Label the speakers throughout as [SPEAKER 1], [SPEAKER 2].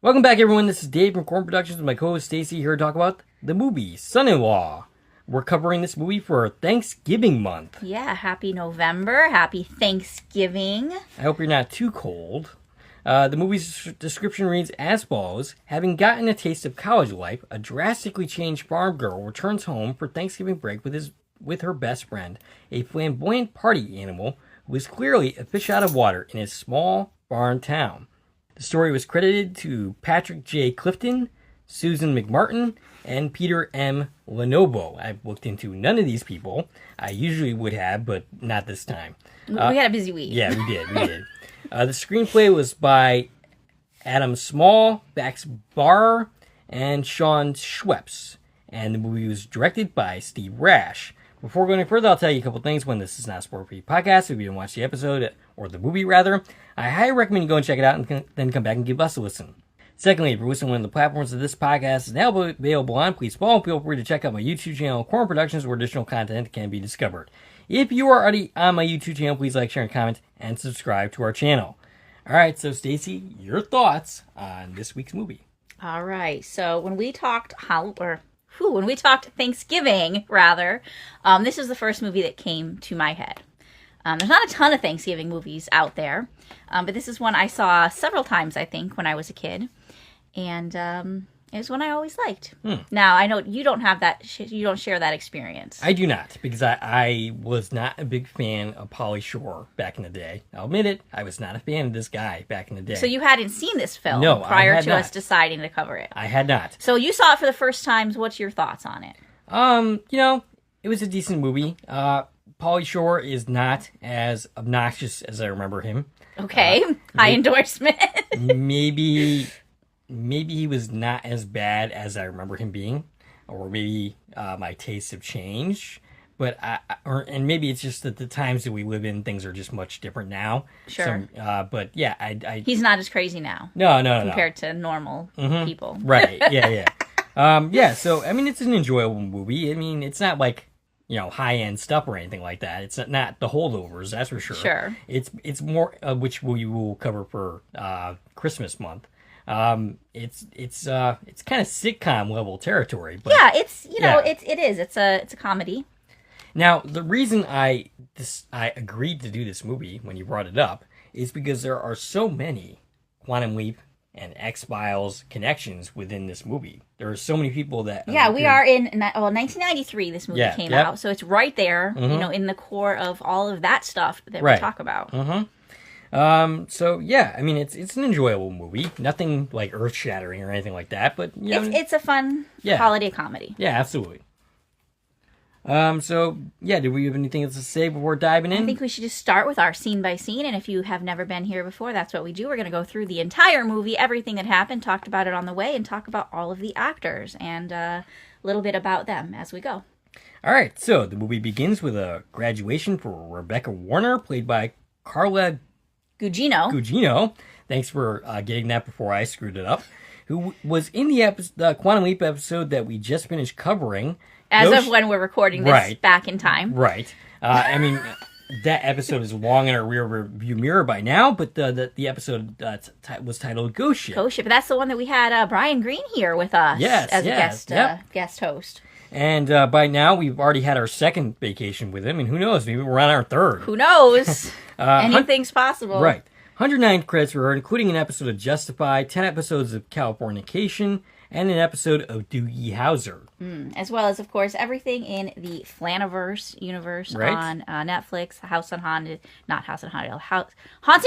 [SPEAKER 1] Welcome back, everyone. This is Dave from Corn Productions with my co-host Stacie here to talk about the movie Son-in-Law. We're covering this movie for Thanksgiving month.
[SPEAKER 2] Yeah, happy November. Happy Thanksgiving.
[SPEAKER 1] I hope you're not too cold. The movie's description reads as follows. Having gotten a taste of college life, a drastically changed farm girl returns home for Thanksgiving break with her best friend, a flamboyant party animal who is clearly a fish out of water in a small farm town. The story was credited to Patrick J. Clifton, Susan McMartin, and Peter M. Lenovo. I've looked into none of these people. I usually would have, but not this time.
[SPEAKER 2] We had a busy week.
[SPEAKER 1] Yeah, we did. The screenplay was by Adam Small, Bax Barr, and Sean Schweppes. And the movie was directed by Steve Rash. Before going any further, I'll tell you a couple things. When this is not a spoiler-free podcast, if you didn't watch the episode, or the movie rather, I highly recommend you go and check it out and then come back and give us a listen. Secondly, if you're listening on one of the platforms that this podcast is now available on, please follow and feel free to check out my YouTube channel, Corn Productions, where additional content can be discovered. If you are already on my YouTube channel, please like, share, and comment, and subscribe to our channel. All right, so Stacie, your thoughts on this week's movie?
[SPEAKER 2] All right, so when we talked Thanksgiving, rather, this is the first movie that came to my head. There's not a ton of Thanksgiving movies out there, but this is one I saw several times, I think, when I was a kid, and it was one I always liked. Now, I know you don't have that, you don't share that experience.
[SPEAKER 1] I do not, because I was not a big fan of Pauly Shore back in the day. I'll admit it, I was not a fan of this guy back in the day.
[SPEAKER 2] So you hadn't seen this film
[SPEAKER 1] prior
[SPEAKER 2] to us deciding to cover it?
[SPEAKER 1] I had not.
[SPEAKER 2] So you saw it for the first time. What's your thoughts on it?
[SPEAKER 1] It was a decent movie. Pauly Shore is not as obnoxious as I remember him.
[SPEAKER 2] Okay, high endorsement.
[SPEAKER 1] maybe he was not as bad as I remember him being, or maybe my tastes have changed. But and maybe it's just that the times that we live in, things are just much different now.
[SPEAKER 2] Sure.
[SPEAKER 1] But yeah,
[SPEAKER 2] he's not as crazy now.
[SPEAKER 1] No.
[SPEAKER 2] Compared to normal people.
[SPEAKER 1] Right. Yeah. So I mean, it's an enjoyable movie. I mean, it's not like, high-end stuff or anything like that. It's not the holdovers, that's for sure.
[SPEAKER 2] Sure.
[SPEAKER 1] It's more, which we will cover for Christmas month. It's kind of sitcom level territory. But,
[SPEAKER 2] yeah, it is. It's a comedy.
[SPEAKER 1] Now, the reason I agreed to do this movie when you brought it up is because there are so many Quantum Leap and X-Files connections within this movie. There are so many people that...
[SPEAKER 2] Yeah, we are in 1993 this movie came out, so it's right there, in the core of all of that stuff that we talk about.
[SPEAKER 1] So, yeah, I mean, it's an enjoyable movie. Nothing, like, earth-shattering or anything like that, but,
[SPEAKER 2] It's a fun holiday comedy.
[SPEAKER 1] Yeah, absolutely. Do we have anything else to say before diving in?
[SPEAKER 2] I think we should just start with our scene by scene, and if you have never been here before, that's what we do. We're going to go through the entire movie, everything that happened, talked about it on the way, and talk about all of the actors and a little bit about them as we go.
[SPEAKER 1] All right, so the movie begins with a graduation for Rebecca Warner, played by Carla Gugino. Thanks for getting that before I screwed it up. Who was in the Quantum Leap episode that we just finished covering.
[SPEAKER 2] As of when we're recording this back in time.
[SPEAKER 1] Right. I mean, that episode is long in our rear view mirror by now, but the episode was titled Ghost Ship.
[SPEAKER 2] Ghost Ship. That's the one that we had Brian Green here with us as a guest host.
[SPEAKER 1] And by now, we've already had our second vacation with him, and who knows, maybe we're on our third.
[SPEAKER 2] Who knows? Anything's possible.
[SPEAKER 1] Right. 109 credits for her, including an episode of Justified, 10 episodes of Californication, and an episode of Doogie Howser.
[SPEAKER 2] As well as, of course, everything in the Flaniverse universe on Netflix, Haunting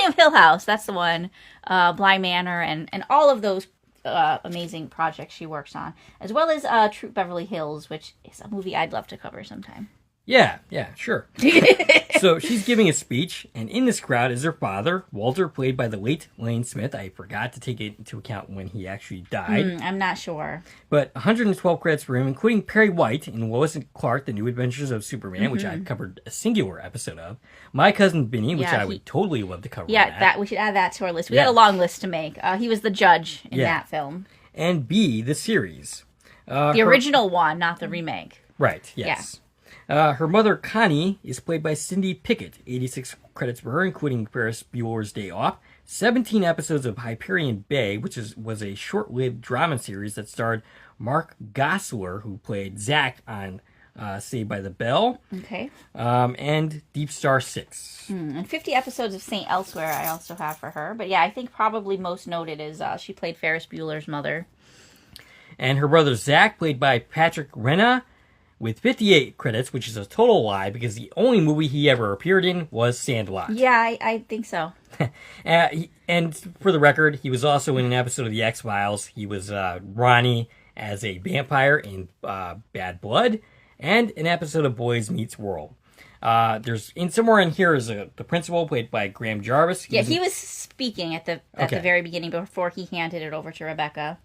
[SPEAKER 2] of Hill House, that's the one, Bly Manor, and all of those amazing projects she works on, as well as Troop Beverly Hills, which is a movie I'd love to cover sometime.
[SPEAKER 1] Yeah, sure. So she's giving a speech, and in this crowd is her father, Walter, played by the late Lane Smith. I forgot to take it into account when he actually died.
[SPEAKER 2] I'm not sure.
[SPEAKER 1] But 112 credits for him, including Perry White in Lois and Clark, The New Adventures of Superman, which I covered a singular episode of. My Cousin Vinny, which I would totally love to cover.
[SPEAKER 2] Yeah, that we should add that to our list. We got a long list to make. He was the judge in that film.
[SPEAKER 1] And B, the series.
[SPEAKER 2] The original one, not the remake.
[SPEAKER 1] Right, yes. Her mother, Connie, is played by Cindy Pickett. 86 credits for her, including Ferris Bueller's Day Off, 17 episodes of Hyperion Bay, which was a short-lived drama series that starred Mark Gosselaar, who played Zack on Saved by the Bell.
[SPEAKER 2] Okay.
[SPEAKER 1] And Deep Star 6.
[SPEAKER 2] And 50 episodes of St. Elsewhere I also have for her. But yeah, I think probably most noted is she played Ferris Bueller's mother.
[SPEAKER 1] And her brother Zack, played by Patrick Renna, with 58 credits, which is a total lie because the only movie he ever appeared in was Sandlot.
[SPEAKER 2] Yeah, I think so.
[SPEAKER 1] And for the record, he was also in an episode of The X-Files. He was Ronnie as a vampire in Bad Blood, and an episode of Boys Meets World. Somewhere in here is the principal, played by Graham Jarvis.
[SPEAKER 2] He was speaking at the very beginning before he handed it over to Rebecca.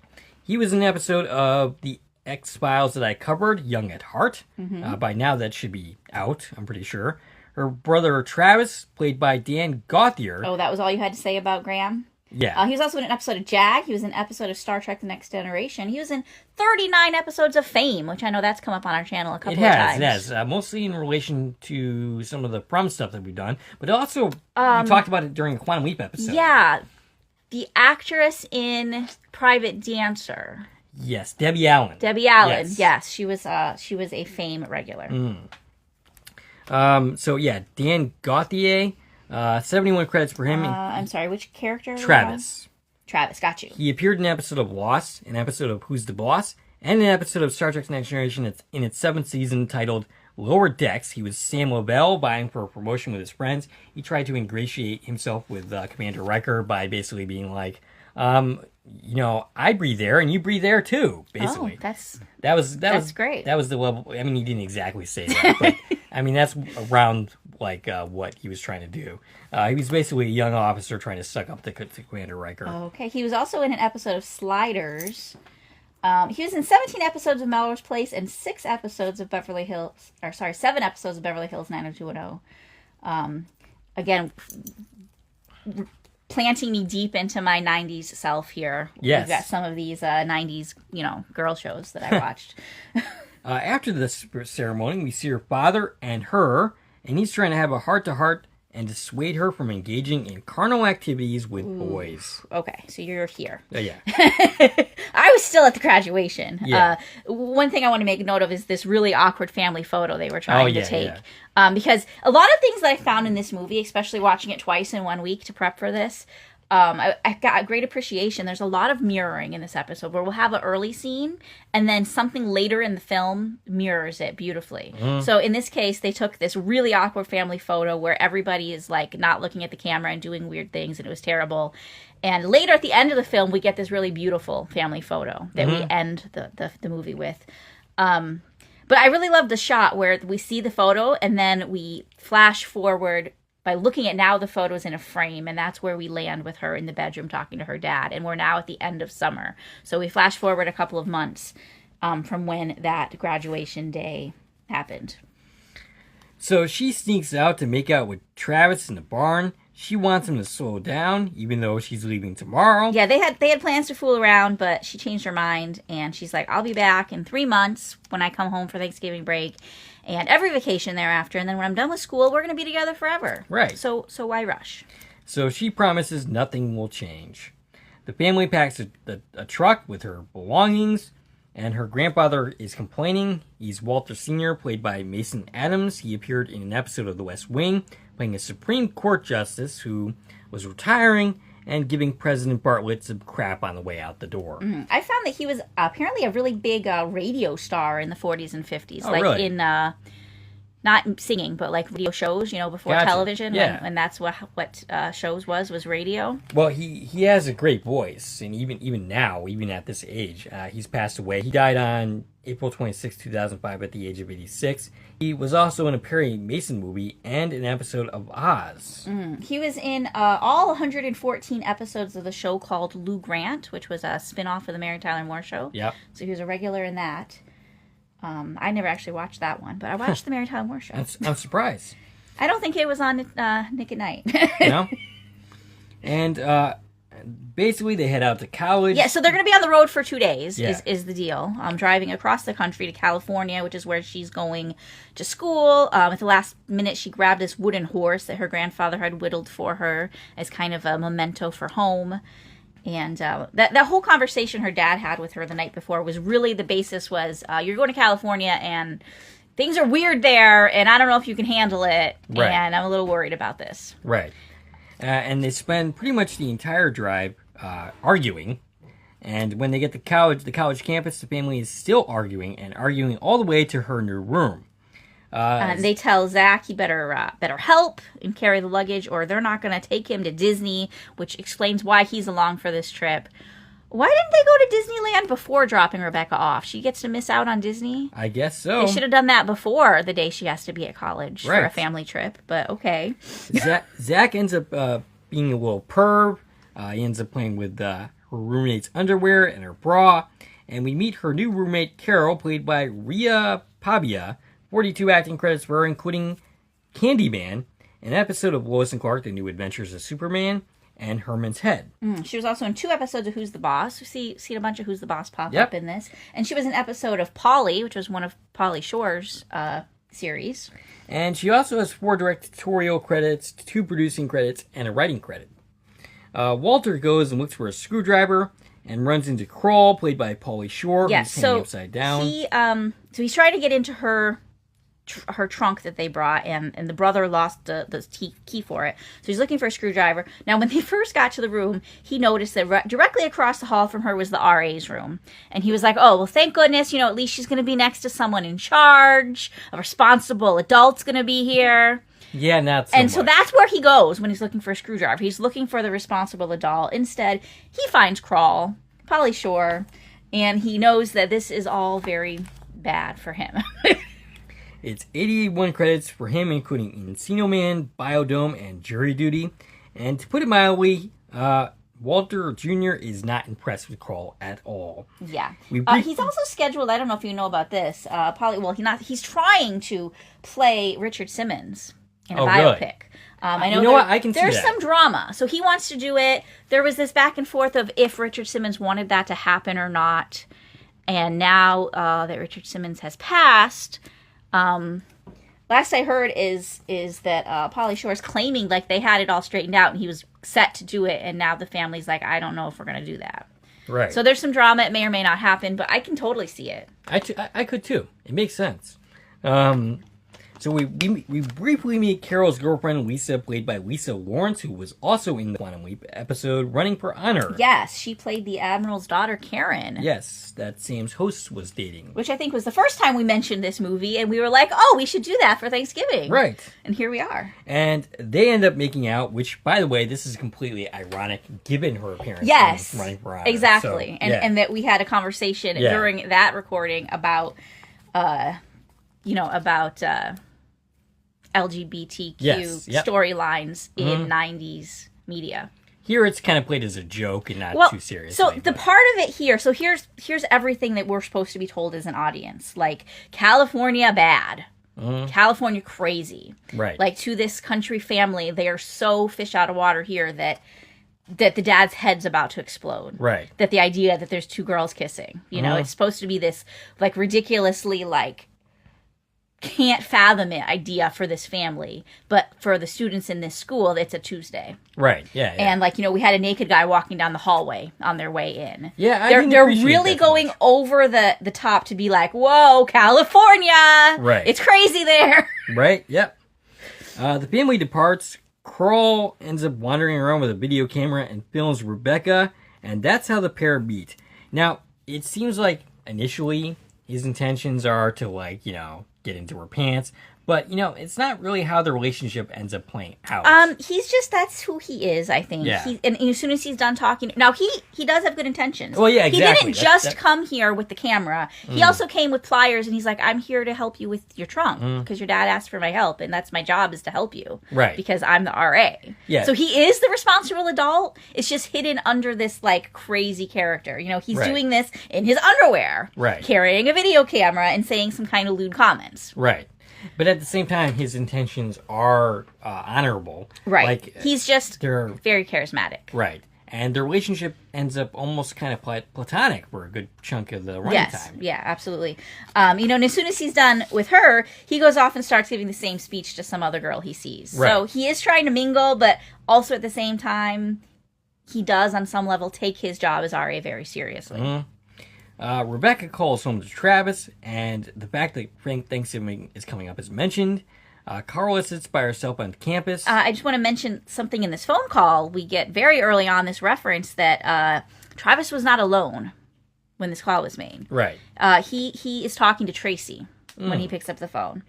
[SPEAKER 1] He was in an episode of The X-Files that I covered, Young at Heart. By now that should be out, I'm pretty sure. Her brother Travis, played by Dan Gauthier.
[SPEAKER 2] Oh, that was all you had to say about Graham?
[SPEAKER 1] Yeah.
[SPEAKER 2] He was also in an episode of Jag. He was in an episode of Star Trek The Next Generation. He was in 39 episodes of Fame, which I know that's come up on our channel a couple of times.
[SPEAKER 1] It has. Mostly in relation to some of the prom stuff that we've done. But also, we talked about it during the Quantum Leap episode.
[SPEAKER 2] Yeah. The actress in Private Dancer.
[SPEAKER 1] Yes, Debbie Allen.
[SPEAKER 2] Debbie Allen, yes. She was a Fame regular.
[SPEAKER 1] Dan Gauthier, 71 credits for him.
[SPEAKER 2] I'm sorry, which character?
[SPEAKER 1] Travis.
[SPEAKER 2] Travis, got you.
[SPEAKER 1] He appeared in an episode of Lost, an episode of Who's the Boss, and an episode of Star Trek Next Generation in its 7th season titled Lower Decks. He was Sam Lovell, vying for a promotion with his friends. He tried to ingratiate himself with Commander Riker by basically being like, I breathe air and you breathe air too, basically.
[SPEAKER 2] Oh,
[SPEAKER 1] that's
[SPEAKER 2] great.
[SPEAKER 1] That was the level. I mean, he didn't exactly say that, but I mean, that's around what he was trying to do. He was basically a young officer trying to suck up to Commander Riker.
[SPEAKER 2] Okay. He was also in an episode of Sliders. He was in 17 episodes of Melrose Place and 7 episodes of Beverly Hills 90210. Again, planting me deep into my 90s self here.
[SPEAKER 1] Yes.
[SPEAKER 2] We've got some of these 90s, girl shows that I watched.
[SPEAKER 1] After the ceremony, we see her father and her, and he's trying to have a heart-to-heart and dissuade her from engaging in carnal activities with boys.
[SPEAKER 2] Okay, so you're here.
[SPEAKER 1] Yeah.
[SPEAKER 2] I was still at the graduation.
[SPEAKER 1] Yeah.
[SPEAKER 2] One thing I want to make note of is this really awkward family photo they were trying to take.
[SPEAKER 1] Yeah.
[SPEAKER 2] Because a lot of things that I found in this movie, especially watching it twice in 1 week to prep for this, I got a great appreciation. There's a lot of mirroring in this episode where we'll have an early scene and then something later in the film mirrors it beautifully. So in this case, they took this really awkward family photo where everybody is like not looking at the camera and doing weird things, and it was terrible. And later at the end of the film, we get this really beautiful family photo that we end the movie with. But I really love the shot where we see the photo and then we flash forward by looking at now the photos in a frame, and that's where we land with her in the bedroom talking to her dad, and we're now at the end of summer. So we flash forward a couple of months from when that graduation day happened.
[SPEAKER 1] So she sneaks out to make out with Travis in the barn. She wants him to slow down, even though she's leaving tomorrow.
[SPEAKER 2] Yeah, they had plans to fool around, but she changed her mind, and she's like, I'll be back in 3 months when I come home for Thanksgiving break, and every vacation thereafter, and then when I'm done with school, we're going to be together forever.
[SPEAKER 1] Right.
[SPEAKER 2] So why rush?
[SPEAKER 1] So she promises nothing will change. The family packs a truck with her belongings, and her grandfather is complaining. He's Walter Sr., played by Mason Adams. He appeared in an episode of The West Wing, playing a Supreme Court justice who was retiring and giving President Bartlett some crap on the way out the door.
[SPEAKER 2] I found that he was apparently a really big radio star in the 40s and 50s.
[SPEAKER 1] Oh,
[SPEAKER 2] like
[SPEAKER 1] really?
[SPEAKER 2] in, not singing, but like radio shows, before
[SPEAKER 1] Gotcha.
[SPEAKER 2] television.
[SPEAKER 1] Yeah.
[SPEAKER 2] And that's what shows was radio.
[SPEAKER 1] Well, he has a great voice, and even now, even at this age, he's passed away. He died on April 26, 2005 at the age of 86. He was also in a Perry Mason movie and an episode of Oz.
[SPEAKER 2] He was in all 114 episodes of the show called Lou Grant, which was a spin-off of the Mary Tyler Moore Show.
[SPEAKER 1] Yep.
[SPEAKER 2] So he was a regular in that. I never actually watched that one, but I watched the Mary Tyler Moore Show.
[SPEAKER 1] I'm surprised.
[SPEAKER 2] I don't think it was on Nick at Night.
[SPEAKER 1] No? And Basically, they head out to college.
[SPEAKER 2] Yeah, so they're going to be on the road for 2 days,
[SPEAKER 1] Yeah.
[SPEAKER 2] is the deal. Driving across the country to California, which is where she's going to school. At the last minute, she grabbed this wooden horse that her grandfather had whittled for her as kind of a memento for home. And that whole conversation her dad had with her the night before was really the basis was, you're going to California and things are weird there, and I don't know if you can handle it,
[SPEAKER 1] Right.
[SPEAKER 2] and I'm a little worried about this.
[SPEAKER 1] Right. And they spend pretty much the entire drive arguing. And when they get to the college campus, the family is still arguing all the way to her new room.
[SPEAKER 2] They tell Zach he better help and carry the luggage, or they're not going to take him to Disney, which explains why he's along for this trip. Why didn't they go to Disneyland before dropping Rebecca off? She gets to miss out on Disney?
[SPEAKER 1] I guess so.
[SPEAKER 2] They should have done that before the day she has to be at college for a
[SPEAKER 1] Right.
[SPEAKER 2] family trip, but okay.
[SPEAKER 1] Zach ends up being a little perv. He ends up playing with her roommate's underwear and her bra. And we meet her new roommate, Carol, played by Rhea Pabia. 42 acting credits for her, including Candyman, an episode of Lois and Clark, The New Adventures of Superman, and Herman's Head.
[SPEAKER 2] She was also in 2 episodes of Who's the Boss. We've seen a bunch of Who's the Boss pop
[SPEAKER 1] Yep.
[SPEAKER 2] up in this. And she was in an episode of Pauly, which was one of Pauly Shore's series.
[SPEAKER 1] And she also has 4 directorial credits, 2 producing credits, and a writing credit. Walter goes and looks for a screwdriver and runs into Crawl, played by Pauly Shore,
[SPEAKER 2] Yeah,
[SPEAKER 1] who's hanging upside down.
[SPEAKER 2] He's trying to get into her trunk that they brought, and the brother lost the key for it. So he's looking for a screwdriver. Now, when they first got to the room, he noticed that directly across the hall from her was the RA's room. And he was like, oh, well, thank goodness, at least she's going to be next to someone in charge. A responsible adult's going to be here.
[SPEAKER 1] Yeah, not so
[SPEAKER 2] And
[SPEAKER 1] much.
[SPEAKER 2] so that's where he goes when he's looking for a screwdriver. He's looking for the responsible adult. Instead, he finds Crawl, Pauly Shore, and he knows that this is all very bad for him.
[SPEAKER 1] It's 81 credits for him, including Encino Man, Biodome, and Jury Duty. And to put it mildly, Walter Jr. is not impressed with Crawl at all.
[SPEAKER 2] Yeah. He's also scheduled, I don't know if you know about this, he's trying to play Richard Simmons in a biopic.
[SPEAKER 1] Really?
[SPEAKER 2] I know
[SPEAKER 1] you know what? I can see
[SPEAKER 2] there's
[SPEAKER 1] that.
[SPEAKER 2] some drama. So he wants to do it. There was this back and forth of if Richard Simmons wanted that to happen or not. And now that Richard Simmons has passed, last I heard is that Pauly Shore is claiming like they had it all straightened out and he was set to do it, and now the family's like, I don't know if we're going to do that.
[SPEAKER 1] Right.
[SPEAKER 2] So there's some drama. It may or may not happen, but I can totally see it.
[SPEAKER 1] I could too. It makes sense. So we briefly meet Carol's girlfriend, Lisa, played by Lisa Lawrence, who was also in the Quantum Leap episode Running for Honor.
[SPEAKER 2] Yes, she played the Admiral's daughter, Karen.
[SPEAKER 1] Yes, that Sam's host was dating.
[SPEAKER 2] Which I think was the first time we mentioned this movie, and we were like, oh, we should do that for Thanksgiving.
[SPEAKER 1] Right.
[SPEAKER 2] And here we are.
[SPEAKER 1] And they end up making out, which, by the way, this is completely ironic given her appearance
[SPEAKER 2] Yes,
[SPEAKER 1] in Running for Honor.
[SPEAKER 2] exactly.
[SPEAKER 1] So,
[SPEAKER 2] and that we had a conversation during that recording about, LGBTQ storylines in 90s media.
[SPEAKER 1] Here it's kind of played as a joke and not too serious.
[SPEAKER 2] So the part of it here, so here's everything that we're supposed to be told as an audience. Like, California bad. California crazy.
[SPEAKER 1] Right.
[SPEAKER 2] Like, to this country family, they are so fish out of water here that the dad's head's about to explode.
[SPEAKER 1] Right.
[SPEAKER 2] That the idea that there's 2 girls kissing. It's supposed to be this, like, ridiculously, like, can't fathom it idea for this family, but for the students in this school, it's a Tuesday.
[SPEAKER 1] Right. Yeah.
[SPEAKER 2] And we had a naked guy walking down the hallway on their way in.
[SPEAKER 1] Yeah,
[SPEAKER 2] they're really going over the top to be like, "Whoa, California!
[SPEAKER 1] Right.
[SPEAKER 2] It's crazy there."
[SPEAKER 1] Right. Yep. The family departs. Crawl ends up wandering around with a video camera and films Rebecca, and that's how the pair meet. Now, it seems like initially his intentions are to get into her pants, but it's not really how the relationship ends up playing out.
[SPEAKER 2] That's who he is, I think.
[SPEAKER 1] Yeah.
[SPEAKER 2] And as soon as he's done talking, now he does have good intentions.
[SPEAKER 1] Well, yeah, exactly.
[SPEAKER 2] He didn't just come here with the camera. He also came with pliers, and he's like, I'm here to help you with your trunk because your dad asked for my help, and that's my job, is to help you.
[SPEAKER 1] Right.
[SPEAKER 2] Because I'm the RA.
[SPEAKER 1] Yeah.
[SPEAKER 2] So he is the responsible adult. It's just hidden under this crazy character. He's doing this in his underwear.
[SPEAKER 1] Right.
[SPEAKER 2] Carrying a video camera and saying some kind of lewd comments.
[SPEAKER 1] Right. But at the same time, his intentions are honorable.
[SPEAKER 2] Right. He's just
[SPEAKER 1] they're
[SPEAKER 2] very charismatic.
[SPEAKER 1] Right. And the relationship ends up almost kind of platonic for a good chunk of the running time.
[SPEAKER 2] Yeah, absolutely. And as soon as he's done with her, he goes off and starts giving the same speech to some other girl he sees. Right. So he is trying to mingle, but also at the same time, he does, on some level, take his job as RA very seriously.
[SPEAKER 1] Mm-hmm. Rebecca calls home to Travis, and the fact that Thanksgiving is coming up is mentioned. Carla sits by herself on campus.
[SPEAKER 2] I just want to mention something in this phone call. We get very early on this reference that Travis was not alone when this call was made.
[SPEAKER 1] Right.
[SPEAKER 2] He is talking to Tracie when he picks up the phone.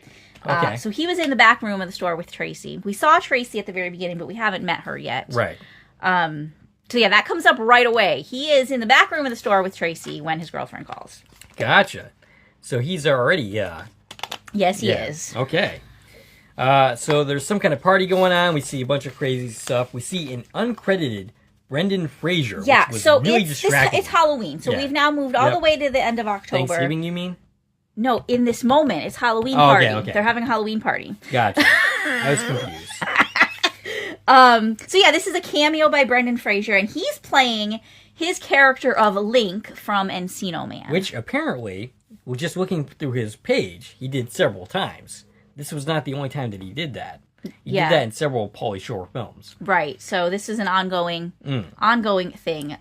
[SPEAKER 1] Okay.
[SPEAKER 2] So he was in the back room of the store with Tracie. We saw Tracie at the very beginning, but we haven't met her yet.
[SPEAKER 1] Right.
[SPEAKER 2] So yeah, that comes up right away. He is in the back room of the store with Tracie when his girlfriend calls.
[SPEAKER 1] Gotcha. So he's already,
[SPEAKER 2] Yes, he is.
[SPEAKER 1] Okay. So there's some kind of party going on. We see a bunch of crazy stuff. We see an uncredited Brendan Fraser.
[SPEAKER 2] Yeah,
[SPEAKER 1] which was
[SPEAKER 2] so
[SPEAKER 1] really distracting.
[SPEAKER 2] it's Halloween. So we've now moved all the way to the end of October.
[SPEAKER 1] Thanksgiving, you mean?
[SPEAKER 2] No, in this moment, it's Halloween party.
[SPEAKER 1] Okay.
[SPEAKER 2] They're having a Halloween party.
[SPEAKER 1] Gotcha. I was confused.
[SPEAKER 2] So yeah, this is a cameo by Brendan Fraser, and he's playing his character of Link from Encino Man.
[SPEAKER 1] Which apparently, just looking through his page, he did several times. This was not the only time that he did that. He did that in several Pauly Shore films.
[SPEAKER 2] Right. So this is an ongoing thing.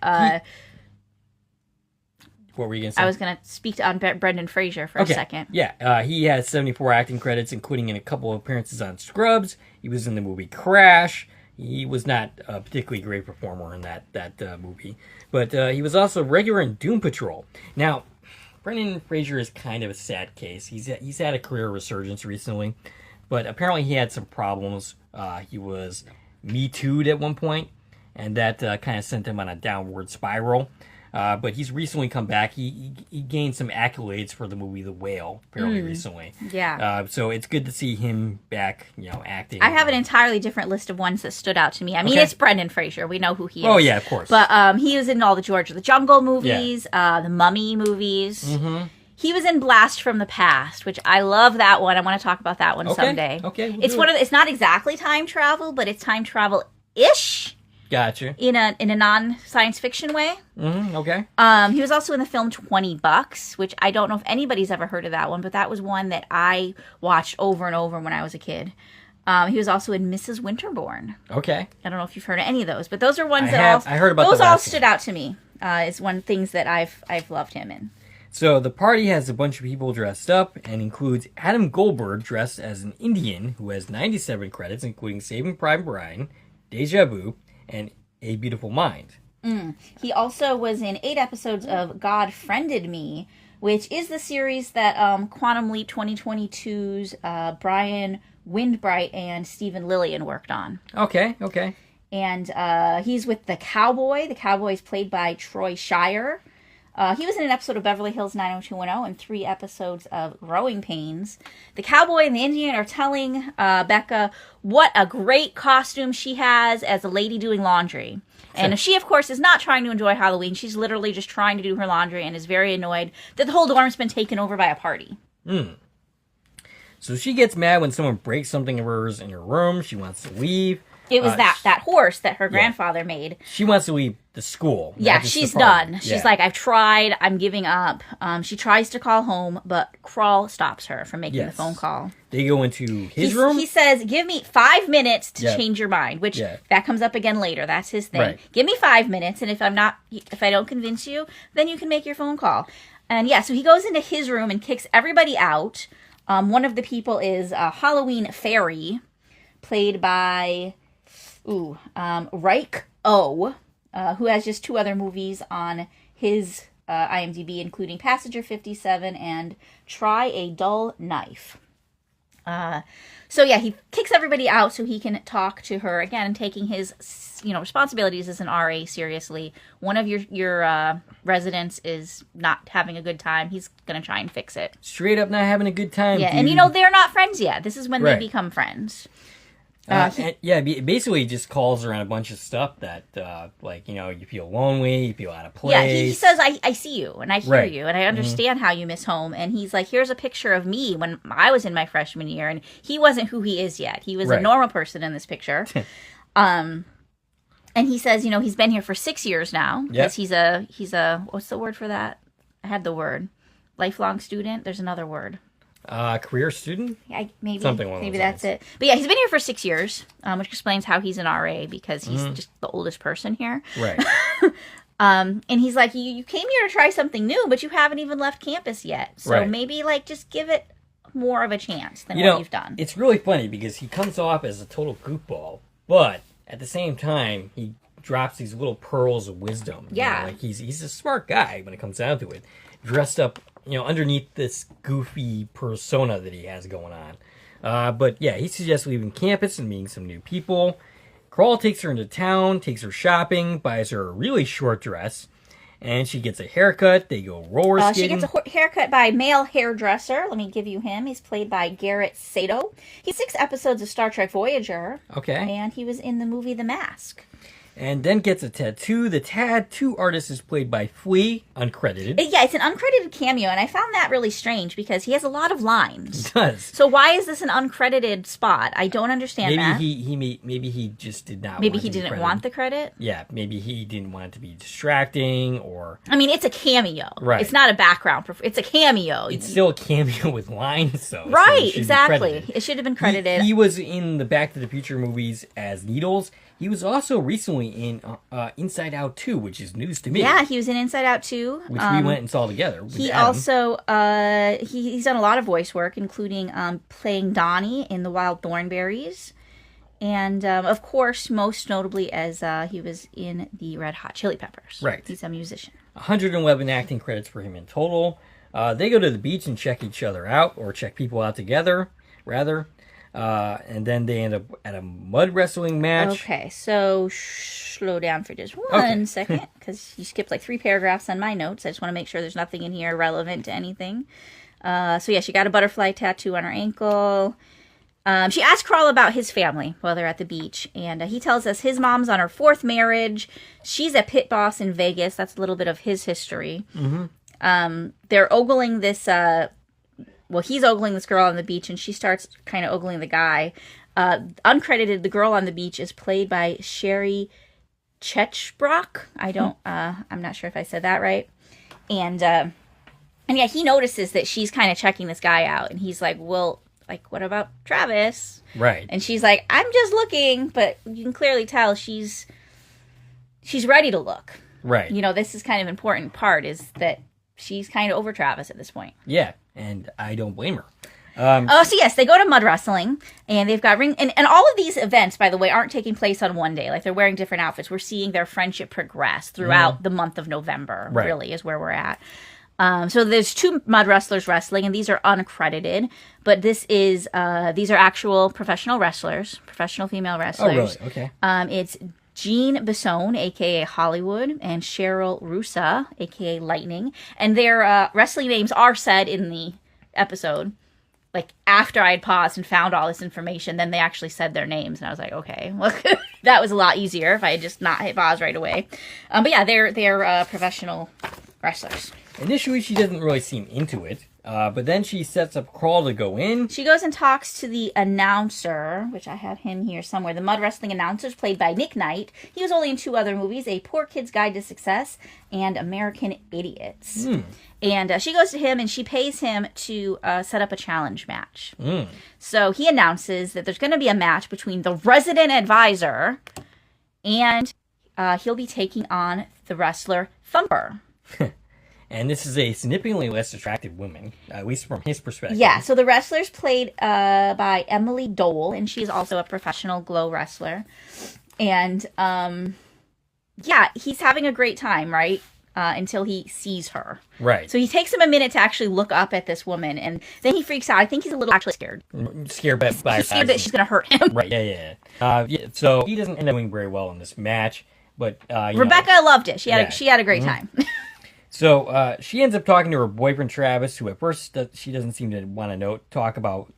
[SPEAKER 1] What were you going to say?
[SPEAKER 2] I was going to speak on Brendan Fraser for a second.
[SPEAKER 1] Yeah. He has 74 acting credits, including in a couple of appearances on Scrubs. He was in the movie Crash. He was not a particularly great performer in that movie. But he was also regular in Doom Patrol. Now, Brendan Fraser is kind of a sad case. He's had a career resurgence recently, but apparently he had some problems. He was Me Too'd at one point, and that kind of sent him on a downward spiral. But he's recently come back. He gained some accolades for the movie The Whale fairly recently.
[SPEAKER 2] Yeah.
[SPEAKER 1] So it's good to see him back, acting.
[SPEAKER 2] I have an entirely different list of ones that stood out to me. I mean, it's Brendan Fraser. We know who he is.
[SPEAKER 1] Oh, yeah, of course.
[SPEAKER 2] But he was in all the George of the Jungle movies, the Mummy movies. Mm-hmm. He was in Blast from the Past, which I love that one. I want to talk about that one someday.
[SPEAKER 1] Okay.
[SPEAKER 2] It's not exactly time travel, but it's time travel-ish.
[SPEAKER 1] Gotcha.
[SPEAKER 2] In a non-science fiction way.
[SPEAKER 1] Mm-hmm, okay.
[SPEAKER 2] He was also in the film 20 Bucks, which I don't know if anybody's ever heard of that one, but that was one that I watched over and over when I was a kid. He was also in Mrs. Winterborn.
[SPEAKER 1] Okay.
[SPEAKER 2] I don't know if you've heard of any of those, but those are ones
[SPEAKER 1] I heard about
[SPEAKER 2] those
[SPEAKER 1] the
[SPEAKER 2] all stood out to me. It's one things that I've loved him in.
[SPEAKER 1] So the party has a bunch of people dressed up and includes Adam Goldberg dressed as an Indian who has 97 credits, including Saving Private Ryan, Deja Vu, and A Beautiful Mind.
[SPEAKER 2] He also was in 8 episodes of God Friended Me, which is the series that Quantum Leap 2022's Brian Windbright and Stephen Lillian worked on.
[SPEAKER 1] Okay.
[SPEAKER 2] And he's with the Cowboy. The Cowboy is played by Troy Shire. He was in an episode of Beverly Hills 90210 and 3 episodes of Growing Pains. The Cowboy and the Indian are telling Becca what a great costume she has as a lady doing laundry. And she, of course, is not trying to enjoy Halloween. She's literally just trying to do her laundry and is very annoyed that the whole dorm's been taken over by a party.
[SPEAKER 1] So she gets mad when someone breaks something of hers in her room. She wants to leave.
[SPEAKER 2] It was that horse that her grandfather made.
[SPEAKER 1] She wants to leave the school.
[SPEAKER 2] Yeah, she's done. She's like, I've tried. I'm giving up. She tries to call home, but Krull stops her from making the phone call.
[SPEAKER 1] They go into his room.
[SPEAKER 2] He says, give me 5 minutes to change your mind, which that comes up again later. That's his thing. Right. Give me 5 minutes, and if I don't convince you, then you can make your phone call. And so he goes into his room and kicks everybody out. One of the people is Halloween Fairy, played by Reich O, who has just 2 other movies on his IMDb, including Passenger 57 and Try a Dull Knife. So he kicks everybody out so he can talk to her again, taking his responsibilities as an RA seriously. One of your residents is not having a good time. He's gonna try and fix it.
[SPEAKER 1] Straight up not having a good time.
[SPEAKER 2] Yeah,
[SPEAKER 1] dude.
[SPEAKER 2] and they're not friends yet. This is when they become friends.
[SPEAKER 1] Basically just calls her on a bunch of stuff that, you feel lonely, you feel out of place.
[SPEAKER 2] Yeah, he says, I see you, and I hear you, and I understand how you miss home. And he's like, here's a picture of me when I was in my freshman year, and he wasn't who he is yet. He was a normal person in this picture. And And he says, he's been here for 6 years now. Because he's a, what's the word for that? I had the word. Lifelong student? There's another word.
[SPEAKER 1] Career student?
[SPEAKER 2] Yeah, maybe.
[SPEAKER 1] Something along
[SPEAKER 2] maybe
[SPEAKER 1] those
[SPEAKER 2] that's it. But yeah, he's been here for 6 years, which explains how he's an RA, because he's just the oldest person here.
[SPEAKER 1] Right.
[SPEAKER 2] And he's like, you came here to try something new, but you haven't even left campus yet. So maybe, just give it more of a chance than what you've done.
[SPEAKER 1] It's really funny because he comes off as a total goofball, but at the same time, he drops these little pearls of wisdom.
[SPEAKER 2] Yeah.
[SPEAKER 1] He's a smart guy when it comes down to it. Dressed up, underneath this goofy persona that he has going on. But yeah, he suggests leaving campus and meeting some new people. Carl takes her into town, takes her shopping, buys her a really short dress, and she gets a haircut. They go roller skating.
[SPEAKER 2] She gets a haircut by a male hairdresser. Let me give you him. He's played by Garrett Sato. He's 6 episodes of Star Trek Voyager.
[SPEAKER 1] Okay.
[SPEAKER 2] And he was in the movie The Mask.
[SPEAKER 1] And then gets a tattoo. The tattoo artist is played by Flea, uncredited.
[SPEAKER 2] Yeah, it's an uncredited cameo, and I found that really strange because he has a lot of lines.
[SPEAKER 1] He does.
[SPEAKER 2] So why is this an uncredited spot? I don't understand that.
[SPEAKER 1] Maybe he just did not.
[SPEAKER 2] Maybe he didn't want the credit.
[SPEAKER 1] Yeah, maybe he didn't want it to be distracting, or.
[SPEAKER 2] I mean, it's a cameo.
[SPEAKER 1] Right.
[SPEAKER 2] It's not a background. It's a cameo.
[SPEAKER 1] It's still a cameo with lines, though.
[SPEAKER 2] Right.
[SPEAKER 1] So
[SPEAKER 2] exactly. It should have been credited.
[SPEAKER 1] He was in the Back to the Future movies as Needles. He was also recently in Inside Out 2, which is news to me.
[SPEAKER 2] Yeah, he was in Inside Out 2.
[SPEAKER 1] Which we went and saw together.
[SPEAKER 2] He also, he's done a lot of voice work, including playing Donnie in The Wild Thornberrys. And, of course, most notably as he was in the Red Hot Chili Peppers.
[SPEAKER 1] Right.
[SPEAKER 2] He's a musician.
[SPEAKER 1] 111 acting credits for him in total. They go to the beach and check each other out, or check people out together, rather. And then they end up at a mud wrestling match.
[SPEAKER 2] Okay, so slow down for just one second, because you skipped 3 paragraphs on my notes. I just want to make sure there's nothing in here relevant to anything. So yeah, she got a butterfly tattoo on her ankle. She asked Carl about his family while they're at the beach, and he tells us his mom's on her 4th marriage. She's a pit boss in Vegas. That's a little bit of his history. Mm-hmm. They're ogling this... he's ogling this girl on the beach, and she starts kind of ogling the guy. Uncredited, the girl on the beach is played by Sherry Chechbrock. I'm not sure if I said that right. And yeah, he notices that she's kind of checking this guy out, and he's like, well, what about Travis?
[SPEAKER 1] Right.
[SPEAKER 2] And she's like, I'm just looking, but you can clearly tell she's ready to look.
[SPEAKER 1] Right.
[SPEAKER 2] This is kind of important part, is that she's kind of over Travis at this point.
[SPEAKER 1] Yeah, and I don't blame her.
[SPEAKER 2] So yes, they go to mud wrestling, and they've got and all of these events, by the way, aren't taking place on one day. They're wearing different outfits. We're seeing their friendship progress throughout the month of November, really, is where we're at. So there's 2 mud wrestlers wrestling, and these are uncredited, but these are actual professional wrestlers, professional female wrestlers.
[SPEAKER 1] Oh, really? Okay.
[SPEAKER 2] It's Jean Bisson, a.k.a. Hollywood, and Cheryl Rusa, a.k.a. Lightning. And their wrestling names are said in the episode. After I had paused and found all this information, then they actually said their names. And I was like, okay, well, that was a lot easier if I had just not hit pause right away. But yeah, they're professional wrestlers.
[SPEAKER 1] Initially, she doesn't really seem into it. But then she sets up Carl to go in.
[SPEAKER 2] She goes and talks to the announcer, which I have him here somewhere. The mud wrestling announcer is played by Nick Knight. He was only in 2 other movies, A Poor Kid's Guide to Success and American Idiots. And she goes to him, and she pays him to set up a challenge match. So he announces that there's going to be a match between the resident advisor, and he'll be taking on the wrestler Thumper.
[SPEAKER 1] And this is a significantly less attractive woman, at least from his perspective.
[SPEAKER 2] Yeah, so the wrestler's played by Emily Dole, and she's also a professional glow wrestler. And, yeah, he's having a great time, right? Until he sees her.
[SPEAKER 1] Right.
[SPEAKER 2] So he takes him a minute to actually look up at this woman, and then he freaks out. I think he's a little actually scared.
[SPEAKER 1] Scared by her.
[SPEAKER 2] He's scared that she's going to hurt him.
[SPEAKER 1] Right, yeah. So he doesn't end up doing very well in this match, but...
[SPEAKER 2] Rebecca loved it. She had a great time.
[SPEAKER 1] So she ends up talking to her boyfriend Travis, who at first she doesn't seem to want to talk about.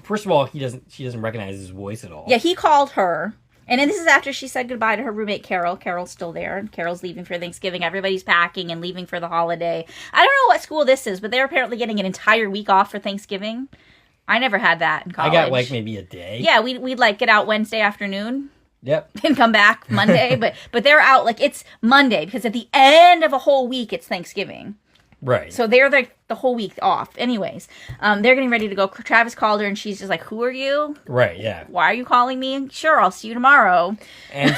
[SPEAKER 1] First of all, she doesn't recognize his voice at all.
[SPEAKER 2] Yeah, he called her, and then this is after she said goodbye to her roommate Carol. Carol's still there, and Carol's leaving for Thanksgiving. Everybody's packing and leaving for the holiday. I don't know what school this is, but they're apparently getting an entire week off for Thanksgiving. I never had that in college.
[SPEAKER 1] I got maybe a day.
[SPEAKER 2] Yeah, we'd get out Wednesday afternoon.
[SPEAKER 1] Yep.
[SPEAKER 2] And come back Monday. but they're out like it's Monday because at the end of a whole week, it's Thanksgiving.
[SPEAKER 1] Right.
[SPEAKER 2] So they're the whole week off. Anyways, they're getting ready to go. Travis called her and she's just like, who are you?
[SPEAKER 1] Right, yeah.
[SPEAKER 2] Why are you calling me? Sure, I'll see you tomorrow.
[SPEAKER 1] And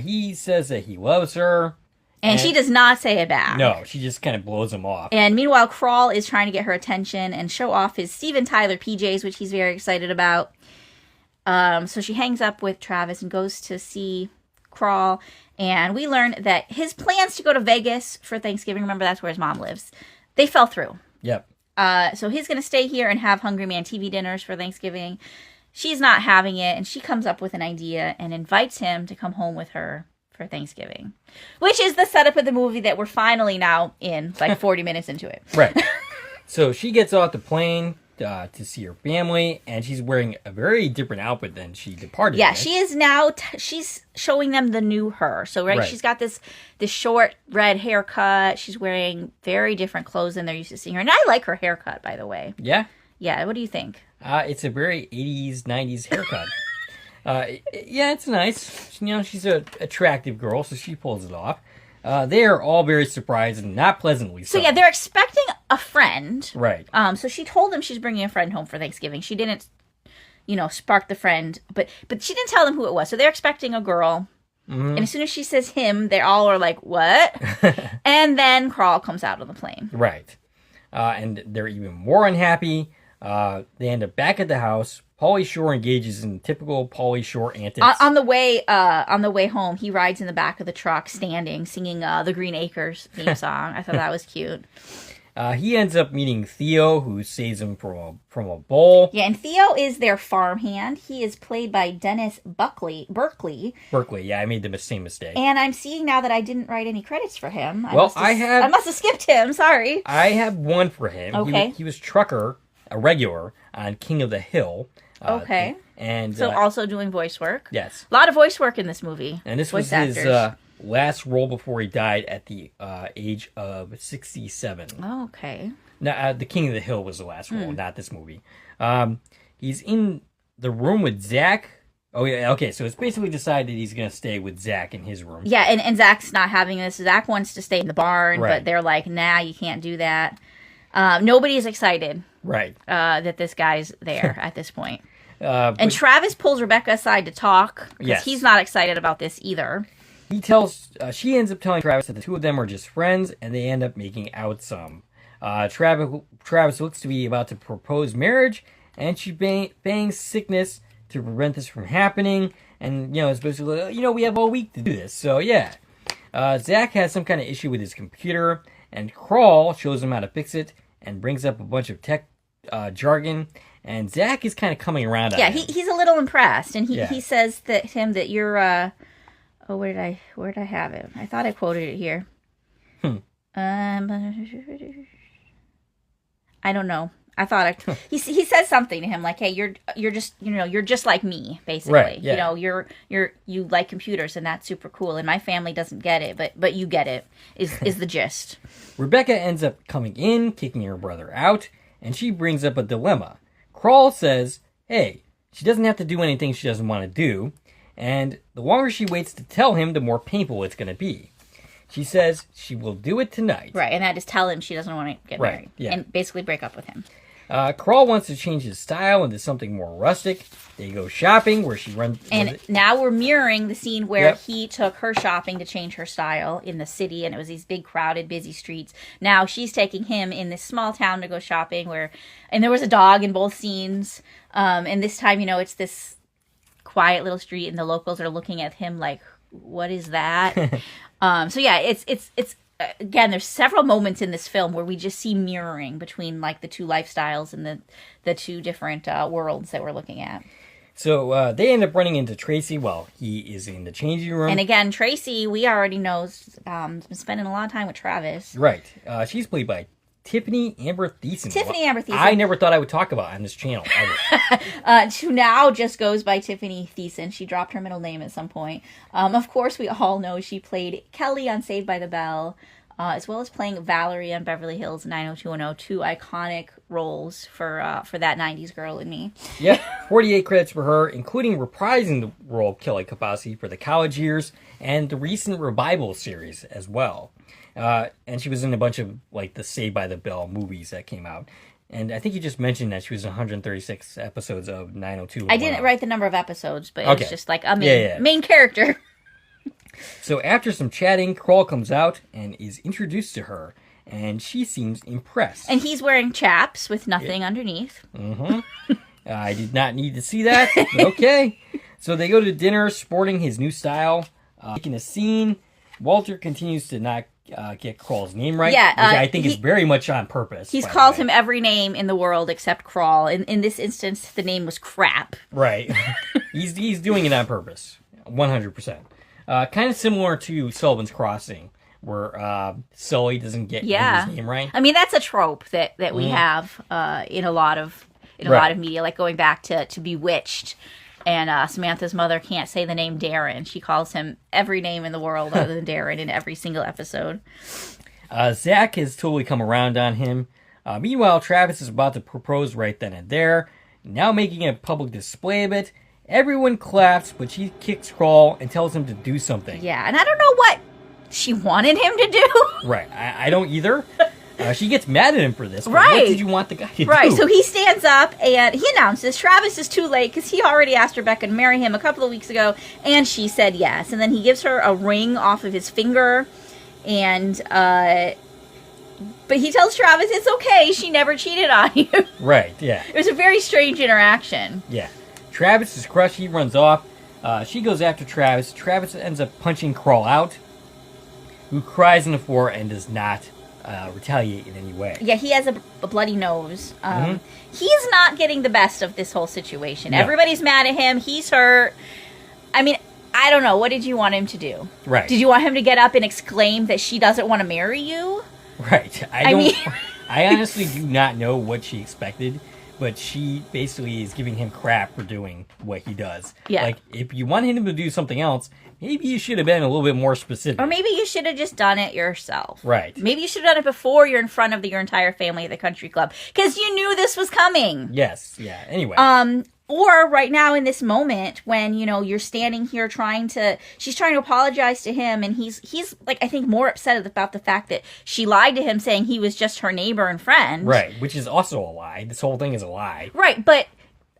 [SPEAKER 1] he says that he loves her.
[SPEAKER 2] And she does not say it back.
[SPEAKER 1] No, she just kind of blows him off.
[SPEAKER 2] And meanwhile, Crawl is trying to get her attention and show off his Steven Tyler PJs, which he's very excited about. So she hangs up with Travis and goes to see Crawl. And we learn that his plans to go to Vegas for Thanksgiving, remember that's where his mom lives, they fell through.
[SPEAKER 1] Yep.
[SPEAKER 2] So he's going to stay here and have Hungry Man TV dinners for Thanksgiving. She's not having it, and she comes up with an idea and invites him to come home with her for Thanksgiving, which is the setup of the movie that we're finally now in, like 40 minutes into it.
[SPEAKER 1] Right. So she gets off the plane to see her family, and she's wearing a very different outfit than she departed.
[SPEAKER 2] Yeah,
[SPEAKER 1] with.
[SPEAKER 2] she is now, she's showing them the new her. So, right, she's got this short red haircut. She's wearing very different clothes than they're used to seeing her. And I like her haircut, by the way.
[SPEAKER 1] Yeah?
[SPEAKER 2] Yeah, what do you think?
[SPEAKER 1] It's a very 80s, 90s haircut. Yeah, it's nice. You know, she's an attractive girl, so she pulls it off. They are all very surprised and not pleasantly so.
[SPEAKER 2] So, yeah, they're expecting a friend.
[SPEAKER 1] Right.
[SPEAKER 2] So she told them she's bringing a friend home for Thanksgiving. She didn't, spark the friend, but she didn't tell them who it was. So they're expecting a girl. Mm-hmm. And as soon as she says him, they all are like, what? And then Crawl comes out of the plane.
[SPEAKER 1] Right. And they're even more unhappy. They end up back at the house. Pauly Shore engages in typical Pauly Shore antics.
[SPEAKER 2] On the way home, he rides in the back of the truck, standing, singing the Green Acres theme song. I thought that was cute.
[SPEAKER 1] He ends up meeting Theo, who saves him from a bowl.
[SPEAKER 2] Yeah, and Theo is their farmhand. He is played by Dennis Berkeley.
[SPEAKER 1] Berkeley, yeah, I made the same mistake.
[SPEAKER 2] And I'm seeing now that I didn't write any credits for him. I must have skipped him. Sorry.
[SPEAKER 1] I have one for him.
[SPEAKER 2] Okay.
[SPEAKER 1] He was Trucker, a regular on King of the Hill.
[SPEAKER 2] Okay.
[SPEAKER 1] And
[SPEAKER 2] so also doing voice work.
[SPEAKER 1] Yes.
[SPEAKER 2] A lot of voice work in this movie.
[SPEAKER 1] And this was his last role before he died at the age of 67.
[SPEAKER 2] Oh, okay.
[SPEAKER 1] Now, the King of the Hill was the last role, not this movie. He's in the room with Zach. Oh, yeah, okay, so it's basically decided he's going to stay with Zach in his room.
[SPEAKER 2] Yeah, and Zach's not having this. Zach wants to stay in the barn,
[SPEAKER 1] right.
[SPEAKER 2] But they're like, nah, you can't do that. Nobody's excited.
[SPEAKER 1] Right.
[SPEAKER 2] That this guy's there at this point. And Travis pulls Rebecca aside to talk because he's not excited about this either.
[SPEAKER 1] She ends up telling Travis that the two of them are just friends, and they end up making out some. Travis looks to be about to propose marriage, and she bangs sickness to prevent this from happening. And it's basically, we have all week to do this. So yeah, Zach has some kind of issue with his computer, and Crawl shows him how to fix it and brings up a bunch of tech jargon. And Zach is kind of coming around on him.
[SPEAKER 2] He's a little impressed, and he says that you're where did I have it? I thought I quoted it here. I don't know. I thought he says something to him like, "Hey, you're just like me, basically.
[SPEAKER 1] Right, yeah.
[SPEAKER 2] You like computers, and that's super cool. And my family doesn't get it, but you get it. Is the gist."
[SPEAKER 1] Rebecca ends up coming in, kicking her brother out, and she brings up a dilemma. Crawl says, "Hey, she doesn't have to do anything she doesn't want to do, and the longer she waits to tell him, the more painful it's going to be." She says she will do it tonight.
[SPEAKER 2] Right, and that is tell him she doesn't want to get married.
[SPEAKER 1] Yeah.
[SPEAKER 2] And basically break up with him.
[SPEAKER 1] Crawl wants to change his style into something more rustic. They go shopping where she runs.
[SPEAKER 2] And now we're mirroring the scene where he took her shopping to change her style in the city, and it was these big, crowded, busy streets. Now she's taking him in this small town to go shopping and there was a dog in both scenes. And this time, it's this quiet little street, and the locals are looking at him like, what is that? So yeah, it's again, there's several moments in this film where we just see mirroring between like the two lifestyles and the two different worlds that we're looking at.
[SPEAKER 1] So they end up running into Tracy while he is in the changing room.
[SPEAKER 2] And again, Tracy, we already know, been spending a lot of time with Travis.
[SPEAKER 1] Right. She's played by Tiffany Amber Thiessen.
[SPEAKER 2] Amber Thiessen.
[SPEAKER 1] I never thought I would talk about on this channel ever.
[SPEAKER 2] Who now just goes by Tiffany Thiessen. She dropped her middle name at some point. Of course, we all know she played Kelly on Saved by the Bell. as well as playing Valerie on Beverly Hills 90210, two iconic roles for that 90s girl in me.
[SPEAKER 1] Yeah, 48 credits for her, including reprising the role of Kelly Kapowski for the college years and the recent Revival series as well. And she was in a bunch of, like, the Saved by the Bell movies that came out. And I think you just mentioned that she was in 136 episodes of 90210.
[SPEAKER 2] I didn't write the number of episodes, but it was just like a main character.
[SPEAKER 1] So after some chatting, Kroll comes out and is introduced to her, and she seems impressed.
[SPEAKER 2] And he's wearing chaps with nothing underneath.
[SPEAKER 1] Mm-hmm. I did not need to see that, but okay. So they go to dinner, sporting his new style. Making a scene, Walter continues to not get Kroll's name right, which I think is very much on purpose.
[SPEAKER 2] He's called him every name in the world except Kroll. In this instance, the name was Crap.
[SPEAKER 1] Right. he's doing it on purpose, 100%. Kind of similar to Sullivan's Crossing, where Sully doesn't get his name right.
[SPEAKER 2] I mean, that's a trope that we have in a lot of media, like going back to Bewitched, and Samantha's mother can't say the name Darren. She calls him every name in the world other than Darren in every single episode.
[SPEAKER 1] Zach has totally come around on him. Meanwhile, Travis is about to propose right then and there, now making a public display of it. Everyone claps, but she kicks Kroll and tells him to do something.
[SPEAKER 2] Yeah, and I don't know what she wanted him to do.
[SPEAKER 1] Right, I don't either. She gets mad at him for this.
[SPEAKER 2] Right.
[SPEAKER 1] What did you want the guy to do?
[SPEAKER 2] Right, so he stands up and he announces Travis is too late because he already asked Rebecca to marry him a couple of weeks ago, and she said yes. And then he gives her a ring off of his finger, and but he tells Travis it's okay, she never cheated on you.
[SPEAKER 1] Right, yeah.
[SPEAKER 2] It was a very strange interaction.
[SPEAKER 1] Yeah. Travis is crushed. He runs off. She goes after Travis. Travis ends up punching Kroll out, who cries on the floor and does not retaliate in any way.
[SPEAKER 2] Yeah, he has a bloody nose. He's not getting the best of this whole situation.
[SPEAKER 1] No.
[SPEAKER 2] Everybody's mad at him. He's hurt. I mean, I don't know. What did you want him to do?
[SPEAKER 1] Right.
[SPEAKER 2] Did you want him to get up and exclaim that she doesn't want to marry you?
[SPEAKER 1] Right. I honestly do not know what she expected. But she basically is giving him crap for doing what he does.
[SPEAKER 2] Yeah.
[SPEAKER 1] Like, if you want him to do something else, maybe you should have been a little bit more specific.
[SPEAKER 2] Or maybe you should have just done it yourself.
[SPEAKER 1] Right.
[SPEAKER 2] Maybe you should have done it before you're in front of your entire family at the country club. Because you knew this was coming.
[SPEAKER 1] Yes. Yeah. Anyway.
[SPEAKER 2] Or right now in this moment when, you're standing here she's trying to apologize to him, and he's like, I think more upset about the fact that she lied to him saying he was just her neighbor and friend.
[SPEAKER 1] Right, which is also a lie. This whole thing is a lie.
[SPEAKER 2] Right, but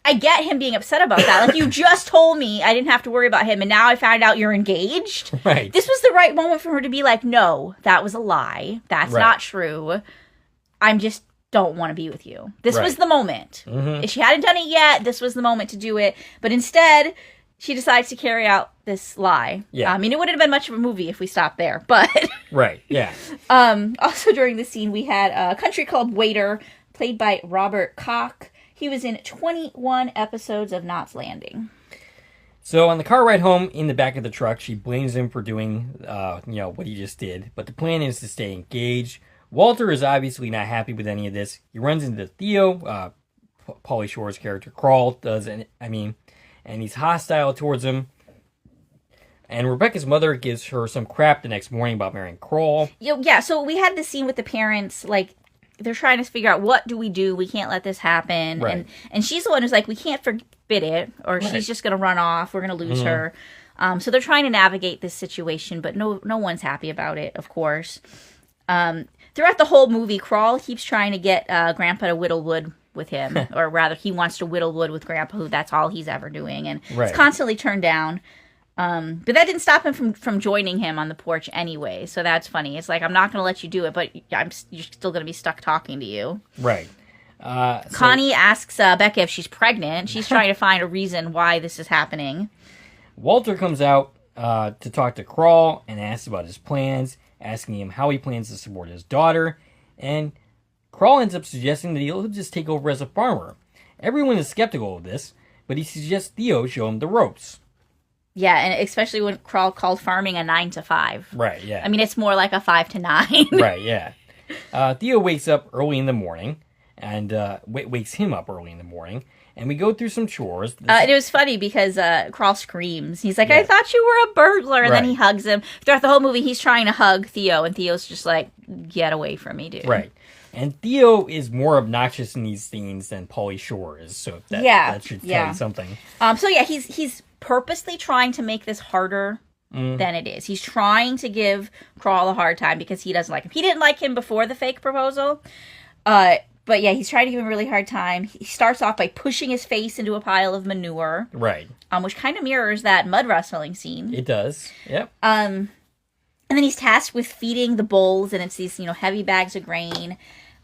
[SPEAKER 2] I get him being upset about that. Like, you just told me I didn't have to worry about him, and now I found out you're engaged.
[SPEAKER 1] Right.
[SPEAKER 2] This was the right moment for her to be like, no, that was a lie. That's not true. I'm just don't want to be with you. This was the moment. Mm-hmm. If she hadn't done it yet, this was the moment to do it. But instead, she decides to carry out this lie.
[SPEAKER 1] Yeah.
[SPEAKER 2] I mean, it wouldn't have been much of a movie if we stopped there, but...
[SPEAKER 1] Right, yeah.
[SPEAKER 2] Also, during the scene, we had a country club waiter, played by Robert Koch. He was in 21 episodes of Knots Landing.
[SPEAKER 1] So on the car ride home, in the back of the truck, she blames him for doing, what he just did. But the plan is to stay engaged. Walter is obviously not happy with any of this. He runs into Theo, Pauly Shore's character. Kroll does, and he's hostile towards him. And Rebecca's mother gives her some crap the next morning about marrying Kroll.
[SPEAKER 2] Yeah, so we had this scene with the parents, like, they're trying to figure out, what do? We can't let this happen.
[SPEAKER 1] Right.
[SPEAKER 2] And she's the one who's like, we can't forbid it, or she's just going to run off, we're going to lose her. So they're trying to navigate this situation, but no one's happy about it, of course. Throughout the whole movie, Kroll keeps trying to get Grandpa to whittle wood with him, or rather, he wants to whittle wood with Grandpa, who that's all he's ever doing, and it's constantly turned down. But that didn't stop him from joining him on the porch anyway, so that's funny. It's like, I'm not going to let you do it, but you're still going to be stuck talking to you.
[SPEAKER 1] Right.
[SPEAKER 2] Connie asks Becca if she's pregnant. She's trying to find a reason why this is happening.
[SPEAKER 1] Walter comes out to talk to Kroll and asks about his plans, asking him how he plans to support his daughter, and Kroll ends up suggesting that he'll just take over as a farmer. Everyone is skeptical of this, but he suggests Theo show him the ropes.
[SPEAKER 2] Yeah, and especially when Kroll called farming a 9 to 5.
[SPEAKER 1] Right, yeah.
[SPEAKER 2] I mean, it's more like a 5 to 9.
[SPEAKER 1] Right, yeah. Theo wakes up early in the morning, and wakes him up early in the morning, And we go through some chores.
[SPEAKER 2] And it was funny because Crawl screams. He's like, I thought you were a burglar. And then he hugs him. Throughout the whole movie, he's trying to hug Theo. And Theo's just like, get away from me, dude.
[SPEAKER 1] Right. And Theo is more obnoxious in these scenes than Pauly Shore is. So that should tell you something.
[SPEAKER 2] So yeah, he's purposely trying to make this harder than it is. He's trying to give Crawl a hard time because he doesn't like him. He didn't like him before the fake proposal. But yeah, he's trying to give him a really hard time. He starts off by pushing his face into a pile of manure.
[SPEAKER 1] Right.
[SPEAKER 2] Which kind of mirrors that mud wrestling scene.
[SPEAKER 1] It does. Yep.
[SPEAKER 2] And then he's tasked with feeding the bulls, and it's these, heavy bags of grain.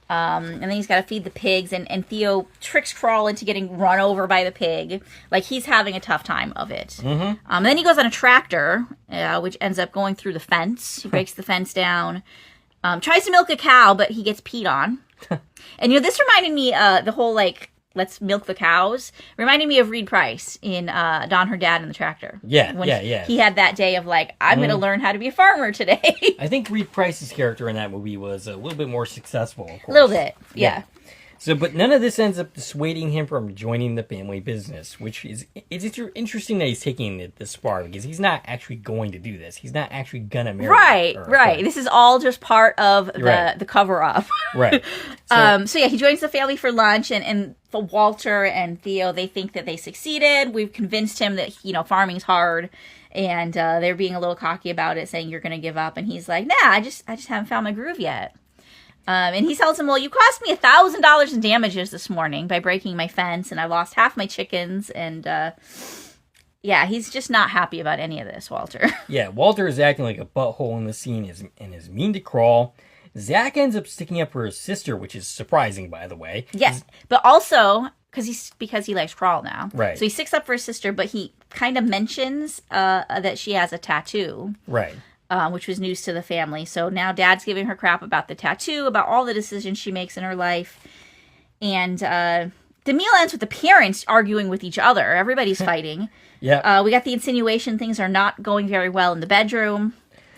[SPEAKER 2] And then he's got to feed the pigs, and Theo tricks Crawl into getting run over by the pig. Like, he's having a tough time of it. Mm-hmm. And then he goes on a tractor, which ends up going through the fence. He breaks the fence down. Tries to milk a cow, but he gets peed on. And, this reminded me, the whole, let's milk the cows, reminded me of Reed Price in Don, Her Dad, and the Tractor.
[SPEAKER 1] Yeah.
[SPEAKER 2] He had that day of, I'm going to learn how to be a farmer today.
[SPEAKER 1] I think Reed Price's character in that movie was a little bit more successful, of course.
[SPEAKER 2] A little bit, yeah.
[SPEAKER 1] So, but none of this ends up dissuading him from joining the family business, which is interesting that he's taking it this far, because he's not actually going to do this. He's not actually going to marry her.
[SPEAKER 2] Right. This is all just part of the cover-up.
[SPEAKER 1] Right.
[SPEAKER 2] So yeah, he joins the family for lunch, and Walter and Theo, they think that they succeeded. We've convinced him that, farming's hard, and they're being a little cocky about it, saying you're going to give up. And he's like, nah, I just haven't found my groove yet. And he tells him, well, you cost me $1,000 in damages this morning by breaking my fence, and I lost half my chickens, and yeah, he's just not happy about any of this, Walter.
[SPEAKER 1] Yeah, Walter is acting like a butthole in the scene and is mean to Crawl. Zach ends up sticking up for his sister, which is surprising, by the way.
[SPEAKER 2] Yes, but also because he likes Crawl now.
[SPEAKER 1] Right.
[SPEAKER 2] So he sticks up for his sister, but he kind of mentions that she has a tattoo.
[SPEAKER 1] Right.
[SPEAKER 2] Which was news to the family. So now Dad's giving her crap about the tattoo, about all the decisions she makes in her life. And the meal ends with the parents arguing with each other. Everybody's fighting.
[SPEAKER 1] Yeah.
[SPEAKER 2] We got the insinuation things are not going very well in the bedroom.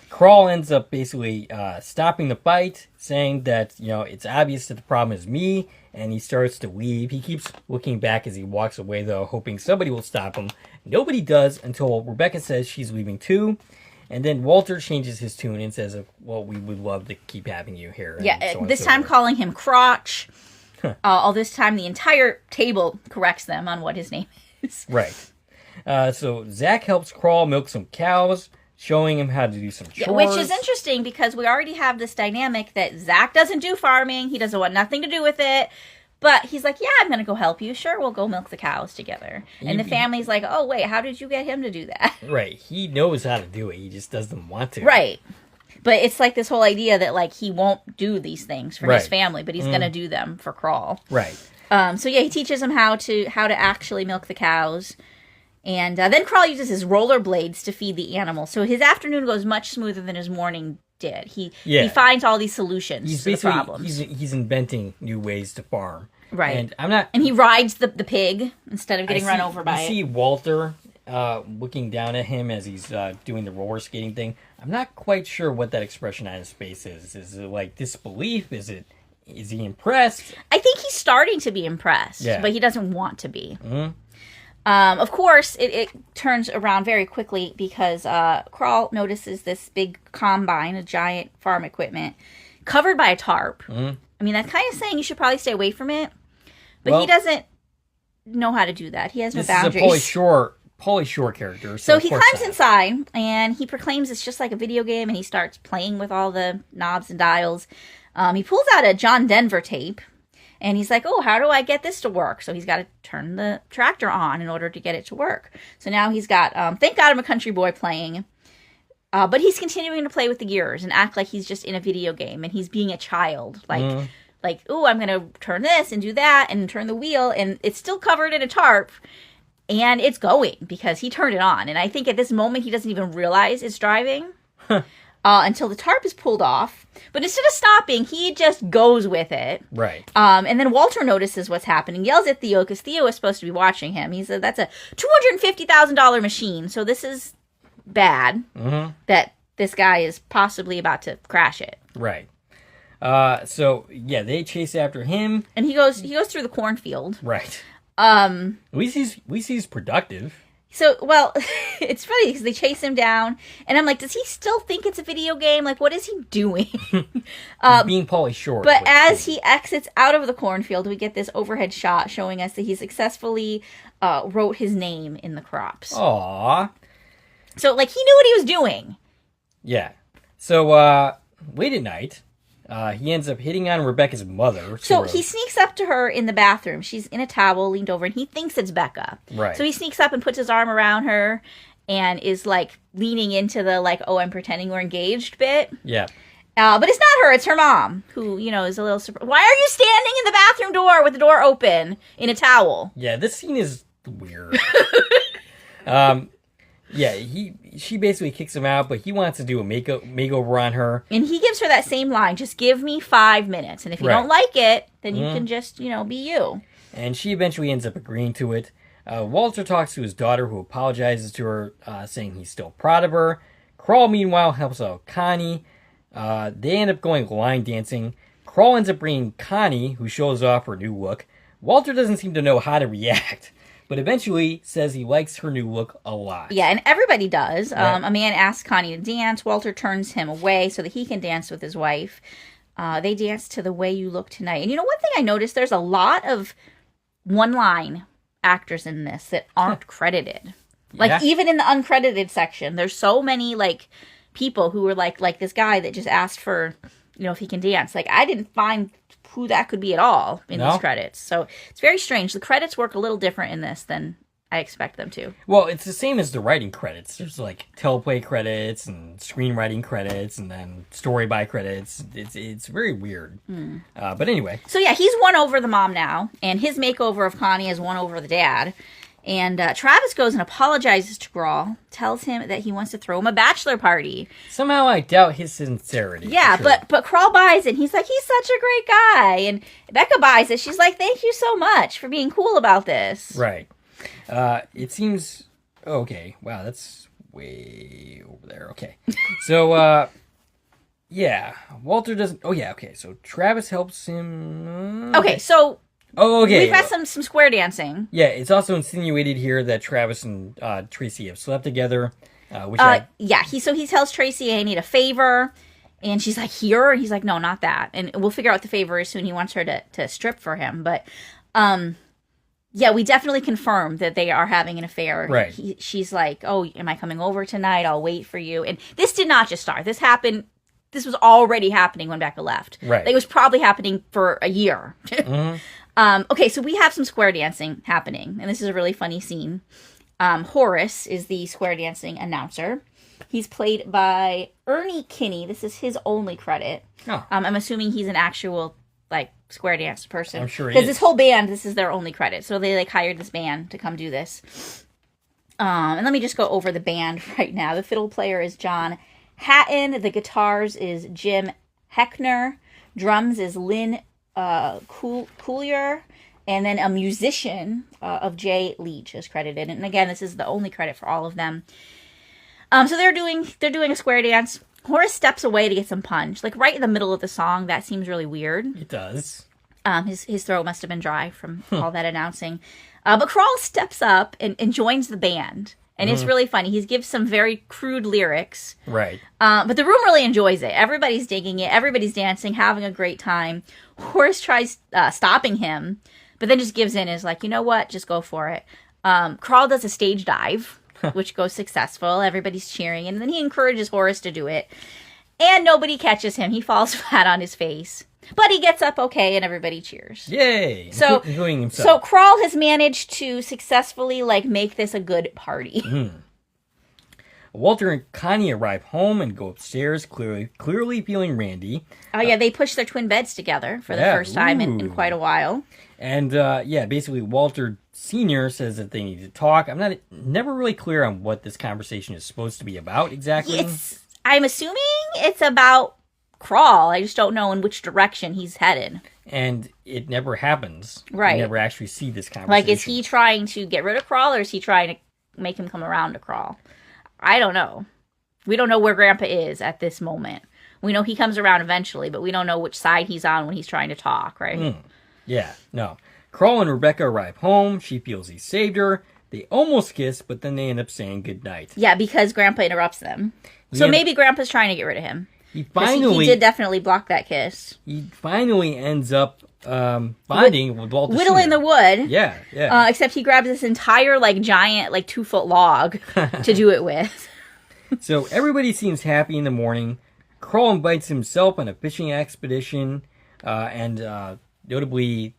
[SPEAKER 1] Crawl ends up basically stopping the fight, saying that, it's obvious that the problem is me, and he starts to leave. He keeps looking back as he walks away, though, hoping somebody will stop him. Nobody does until Rebecca says she's leaving too. And then Walter changes his tune and says, well, we would love to keep having you here.
[SPEAKER 2] Yeah, this time calling him Crotch. All this time the entire table corrects them on what his name is.
[SPEAKER 1] Right. So Zach helps Crawl milk some cows, showing him how to do some chores.
[SPEAKER 2] Which is interesting because we already have this dynamic that Zach doesn't do farming. He doesn't want nothing to do with it. But he's like, yeah, I'm going to go help you. Sure, we'll go milk the cows together. And the family's like, oh, wait, how did you get him to do that?
[SPEAKER 1] Right. He knows how to do it. He just doesn't want to.
[SPEAKER 2] Right. But it's like this whole idea that, he won't do these things for his family, but he's going to do them for Crawl.
[SPEAKER 1] Right.
[SPEAKER 2] So, yeah, he teaches him how to actually milk the cows. And then Crawl uses his rollerblades to feed the animals. So his afternoon goes much smoother than his morning did. He finds all these solutions to the problems.
[SPEAKER 1] He's inventing new ways to farm.
[SPEAKER 2] Right.
[SPEAKER 1] And
[SPEAKER 2] he rides the pig instead of getting run over by it.
[SPEAKER 1] You see Walter looking down at him as he's doing the roller skating thing. I'm not quite sure what that expression on his face is. Is it like disbelief? Is he impressed?
[SPEAKER 2] I think he's starting to be impressed, but he doesn't want to be. Mm-hmm. Of course, it turns around very quickly because Crawl notices this big combine, a giant farm equipment, covered by a tarp. Mm-hmm. I mean, that's kind of saying you should probably stay away from it. But he doesn't know how to do that. He has no boundaries.
[SPEAKER 1] This is a Pauly Shore character.
[SPEAKER 2] So he climbs inside, and he proclaims it's just like a video game, and he starts playing with all the knobs and dials. He pulls out a John Denver tape, and he's like, oh, how do I get this to work? So he's got to turn the tractor on in order to get it to work. So now he's got, thank God I'm a country boy playing. But he's continuing to play with the gears and act like he's just in a video game, and he's being a child. Like, oh, I'm going to turn this and do that and turn the wheel, and it's still covered in a tarp, and it's going because he turned it on. And I think at this moment he doesn't even realize it's driving until the tarp is pulled off. But instead of stopping, he just goes with it.
[SPEAKER 1] Right.
[SPEAKER 2] And then Walter notices what's happening, yells at Theo because Theo is supposed to be watching him. He said, that's a $250,000 machine, so this is bad that this guy is possibly about to crash it.
[SPEAKER 1] Right. So yeah, they chase after him,
[SPEAKER 2] and he goes through the cornfield.
[SPEAKER 1] Right. At least he's productive.
[SPEAKER 2] So, well, it's funny because they chase him down, and I'm like, does he still think it's a video game? Like, what is he doing?
[SPEAKER 1] He's being Pauly Shore.
[SPEAKER 2] But as he exits out of the cornfield, we get this overhead shot showing us that he successfully wrote his name in the crops.
[SPEAKER 1] Aww.
[SPEAKER 2] So, like, he knew what he was doing.
[SPEAKER 1] Yeah. So, late at night, he ends up hitting on Rebecca's mother.
[SPEAKER 2] So he sneaks up to her in the bathroom. She's in a towel, leaned over, and he thinks it's Becca.
[SPEAKER 1] Right.
[SPEAKER 2] So he sneaks up and puts his arm around her and is, like, leaning into the, like, oh, I'm pretending we're engaged bit.
[SPEAKER 1] Yeah.
[SPEAKER 2] But it's not her. It's her mom, who, you know, is a little surprised. Why are you standing in the bathroom door with the door open in a towel?
[SPEAKER 1] Yeah, this scene is weird. Yeah, she basically kicks him out, but he wants to do a makeover on her.
[SPEAKER 2] And he gives her that same line, just give me 5 minutes. And if you don't like it, then you can just, you know, be you.
[SPEAKER 1] And she eventually ends up agreeing to it. Walter talks to his daughter, who apologizes to her, saying he's still proud of her. Crawl, meanwhile, helps out Connie. They end up going line dancing. Crawl ends up bringing Connie, who shows off her new look. Walter doesn't seem to know how to react, but eventually says he likes her new look a lot.
[SPEAKER 2] Yeah, and everybody does. Right. A man asks Connie to dance. Walter turns him away so that he can dance with his wife. They dance to The Way You Look Tonight. And you know, one thing I noticed, there's a lot of one-line actors in this that aren't credited. Like, even in the uncredited section, there's so many, like, people who were like this guy that just asked for, you know, if he can dance. Like, I didn't find who that could be at all in these credits. So it's very strange. The credits work a little different in this than I expect them to.
[SPEAKER 1] Well, it's the same as the writing credits. There's like teleplay credits and screenwriting credits and then story by credits. It's very weird. But anyway.
[SPEAKER 2] So yeah, he's won over the mom now, and his makeover of Connie has won over the dad. And Travis goes and apologizes to Grawl, tells him that he wants to throw him a bachelor party.
[SPEAKER 1] Somehow I doubt his sincerity.
[SPEAKER 2] Yeah,
[SPEAKER 1] sure.
[SPEAKER 2] but Grawl buys it. He's like, he's such a great guy. And Becca buys it. She's like, thank you so much for being cool about this.
[SPEAKER 1] Right. It seems... Okay. Wow, that's way over there. Okay. So, yeah. Walter doesn't... Oh, yeah, okay. So Travis helps him...
[SPEAKER 2] Okay, so...
[SPEAKER 1] Oh, okay.
[SPEAKER 2] We've had some square dancing.
[SPEAKER 1] Yeah, it's also insinuated here that Travis and Tracy have slept together.
[SPEAKER 2] Yeah, he tells Tracy, I need a favor. And she's like, here? And he's like, no, not that. And we'll figure out the favor as soon. He wants her to strip for him. But, yeah, we definitely confirmed that they are having an affair.
[SPEAKER 1] Right.
[SPEAKER 2] She's like, oh, am I coming over tonight? I'll wait for you. And this did not just start. This happened... This was already happening when Becca left.
[SPEAKER 1] Right.
[SPEAKER 2] It was probably happening for a year. Okay, so we have some square dancing happening, and this is a really funny scene. Horace is the square dancing announcer. He's played by Ernie Kinney. This is his only credit.
[SPEAKER 1] Oh.
[SPEAKER 2] I'm assuming he's an actual, like, square dance person.
[SPEAKER 1] I'm sure he is.
[SPEAKER 2] Because this whole band, this is their only credit. So they, like, hired this band to come do this. And let me just go over the band right now. The fiddle player is John Hatton. The guitars is Jim Heckner. Drums is Lynn Coolier, and then a musician of Jay Leach is credited. And again, this is the only credit for all of them. So they're doing a square dance. Horace steps away to get some punch, like right in the middle of the song. That seems really weird.
[SPEAKER 1] It does.
[SPEAKER 2] His throat must have been dry from all that announcing. But Crawl steps up and joins the band. And it's really funny. He gives some very crude lyrics.
[SPEAKER 1] Right.
[SPEAKER 2] But the room really enjoys it. Everybody's digging it. Everybody's dancing, having a great time. Horace tries stopping him, but then just gives in and is like, you know what? Just go for it. Crawl does a stage dive, which goes successful. Everybody's cheering. And then he encourages Horace to do it. And nobody catches him. He falls flat on his face. But he gets up okay, and everybody cheers.
[SPEAKER 1] Yay!
[SPEAKER 2] So,
[SPEAKER 1] enjoying himself.
[SPEAKER 2] So Crawl has managed to successfully, like, make this a good party.
[SPEAKER 1] Walter and Connie arrive home and go upstairs, clearly feeling randy.
[SPEAKER 2] Oh, yeah, they push their twin beds together for the first time in quite a while.
[SPEAKER 1] And, basically Walter Sr. says that they need to talk. I'm never really clear on what this conversation is supposed to be about exactly.
[SPEAKER 2] I'm assuming it's about Crawl. I just don't know in which direction he's headed.
[SPEAKER 1] And it never happens.
[SPEAKER 2] Right.
[SPEAKER 1] We never actually see this conversation.
[SPEAKER 2] Like, is he trying to get rid of Crawl, or is he trying to make him come around to Crawl? I don't know. We don't know where Grandpa is at this moment. We know he comes around eventually, but we don't know which side he's on when he's trying to talk, right?
[SPEAKER 1] Yeah, no. Crawl and Rebecca arrive home. She feels he saved her. They almost kiss, but then they end up saying goodnight.
[SPEAKER 2] Yeah, because Grandpa interrupts them. So maybe Grandpa's trying to get rid of him. He did definitely block that kiss.
[SPEAKER 1] He finally ends up bonding with Walter
[SPEAKER 2] Whittling
[SPEAKER 1] Sr.
[SPEAKER 2] the wood.
[SPEAKER 1] Yeah, yeah.
[SPEAKER 2] Except he grabs this entire, giant, 2-foot log to do it with.
[SPEAKER 1] So everybody seems happy in the morning. Crawl invites himself on a fishing expedition, and notably,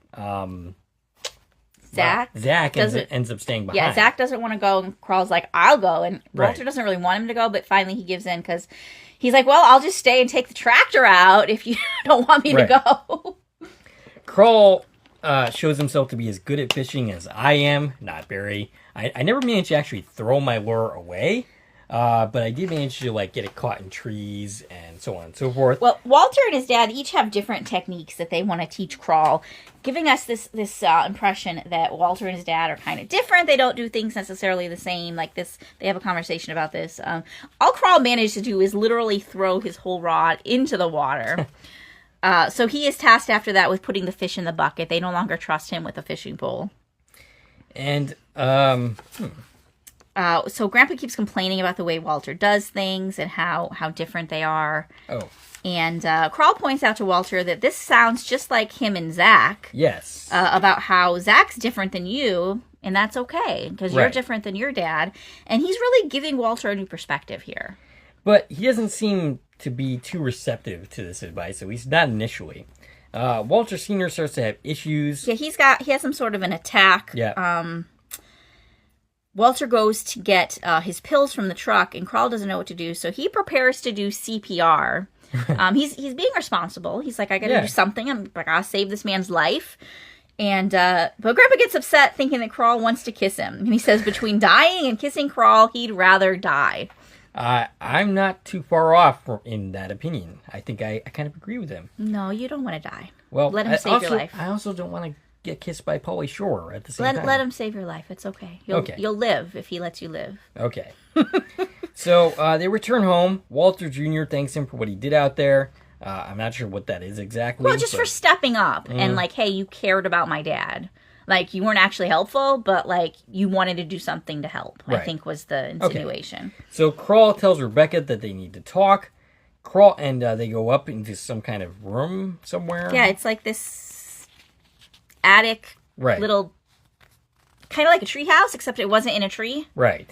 [SPEAKER 2] Zach
[SPEAKER 1] ends up staying behind.
[SPEAKER 2] Yeah, Zach doesn't want to go, and Crawl's like, I'll go. And Walter doesn't really want him to go, but finally he gives in because he's like, well, I'll just stay and take the tractor out if you don't want me to go.
[SPEAKER 1] Crawl shows himself to be as good at fishing as I am. Not very. I never managed to actually throw my lure away. But I did manage to get it caught in trees and so on and so forth.
[SPEAKER 2] Well, Walter and his dad each have different techniques that they want to teach Crawl, giving us this impression that Walter and his dad are kind of different. They don't do things necessarily the same. They have a conversation about this. All Crawl managed to do is literally throw his whole rod into the water. So he is tasked after that with putting the fish in the bucket. They no longer trust him with a fishing pole.
[SPEAKER 1] And
[SPEAKER 2] so Grandpa keeps complaining about the way Walter does things and how different they are.
[SPEAKER 1] Oh.
[SPEAKER 2] And Crawl points out to Walter that this sounds just like him and Zach.
[SPEAKER 1] Yes.
[SPEAKER 2] About how Zach's different than you, and that's okay, because you're different than your dad. And he's really giving Walter a new perspective here.
[SPEAKER 1] But he doesn't seem to be too receptive to this advice, at least not initially. Walter Sr. starts to have issues.
[SPEAKER 2] Yeah, he has some sort of an attack.
[SPEAKER 1] Yeah.
[SPEAKER 2] Walter goes to get his pills from the truck, and Crawl doesn't know what to do, so he prepares to do CPR. He's being responsible. He's like, I gotta do something. I gotta save this man's life. And but Grandpa gets upset thinking that Crawl wants to kiss him. And he says between dying and kissing Crawl, he'd rather die.
[SPEAKER 1] I'm not too far off in that opinion. I think I kind of agree with him.
[SPEAKER 2] No, you don't want to die.
[SPEAKER 1] Well,
[SPEAKER 2] let him save your life.
[SPEAKER 1] I also don't want to get kissed by Pauly Shore at the same time.
[SPEAKER 2] Let him save your life. It's okay. You'll live if he lets you live.
[SPEAKER 1] Okay. So they return home. Walter Jr. thanks him for what he did out there. I'm not sure what that is exactly.
[SPEAKER 2] Well, just for stepping up and hey, you cared about my dad. You weren't actually helpful, but you wanted to do something to help. Right. I think was the insinuation.
[SPEAKER 1] Okay. So Crawl tells Rebecca that they need to talk. Crawl and they go up into some kind of room somewhere.
[SPEAKER 2] Yeah, it's like this attic, little, kind of like a tree house, except it wasn't in a tree.
[SPEAKER 1] Right.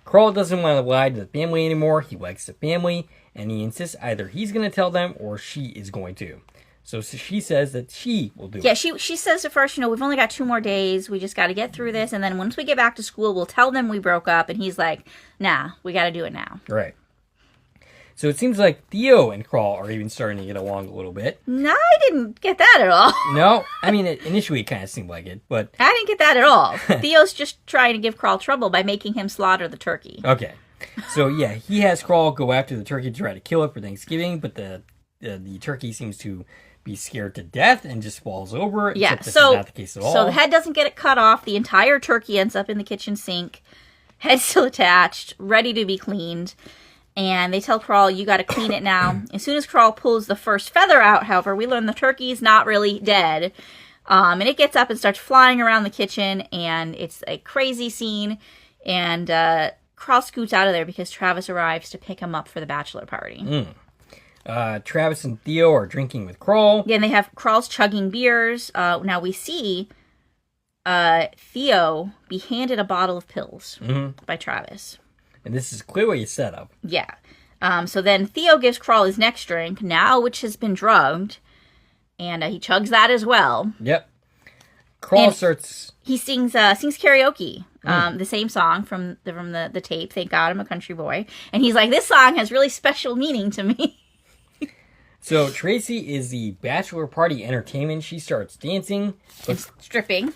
[SPEAKER 1] Crawl doesn't want to lie to the family anymore. He likes the family, and he insists either he's going to tell them or she is going to. So she says that she will do it.
[SPEAKER 2] Yeah, she says at first, we've only got 2 more days. We just got to get through this. And then once we get back to school, we'll tell them we broke up. And he's like, nah, we got to do it now.
[SPEAKER 1] Right. So it seems like Theo and Crawl are even starting to get along a little bit.
[SPEAKER 2] No, I didn't get that at all.
[SPEAKER 1] No? I mean, initially it kind of seemed like it, but...
[SPEAKER 2] I didn't get that at all. Theo's just trying to give Crawl trouble by making him slaughter the turkey.
[SPEAKER 1] Okay. So, yeah, he has Crawl go after the turkey to try to kill it for Thanksgiving, but the turkey seems to be scared to death and just falls over.
[SPEAKER 2] Yeah,
[SPEAKER 1] this is not the case at all.
[SPEAKER 2] So the head doesn't get it cut off. The entire turkey ends up in the kitchen sink. Head still attached, ready to be cleaned. And they tell Crawl, you got to clean it now. As soon as Crawl pulls the first feather out, however, we learn the turkey's not really dead. And it gets up and starts flying around the kitchen, and it's a crazy scene. And Crawl scoots out of there because Travis arrives to pick him up for the bachelor party.
[SPEAKER 1] Travis and Theo are drinking with Crawl.
[SPEAKER 2] Yeah, and they have Crawl's chugging beers. Now we see Theo be handed a bottle of pills by Travis.
[SPEAKER 1] And this is clearly a setup.
[SPEAKER 2] Yeah. So then Theo gives Crawl his next drink, now which has been drugged, and he chugs that as well.
[SPEAKER 1] Yep. Crawl starts...
[SPEAKER 2] He sings karaoke, the same song from the tape, Thank God I'm a Country Boy. And he's like, this song has really special meaning to me.
[SPEAKER 1] So Tracy is the bachelor party entertainment. She starts dancing.
[SPEAKER 2] Stripping,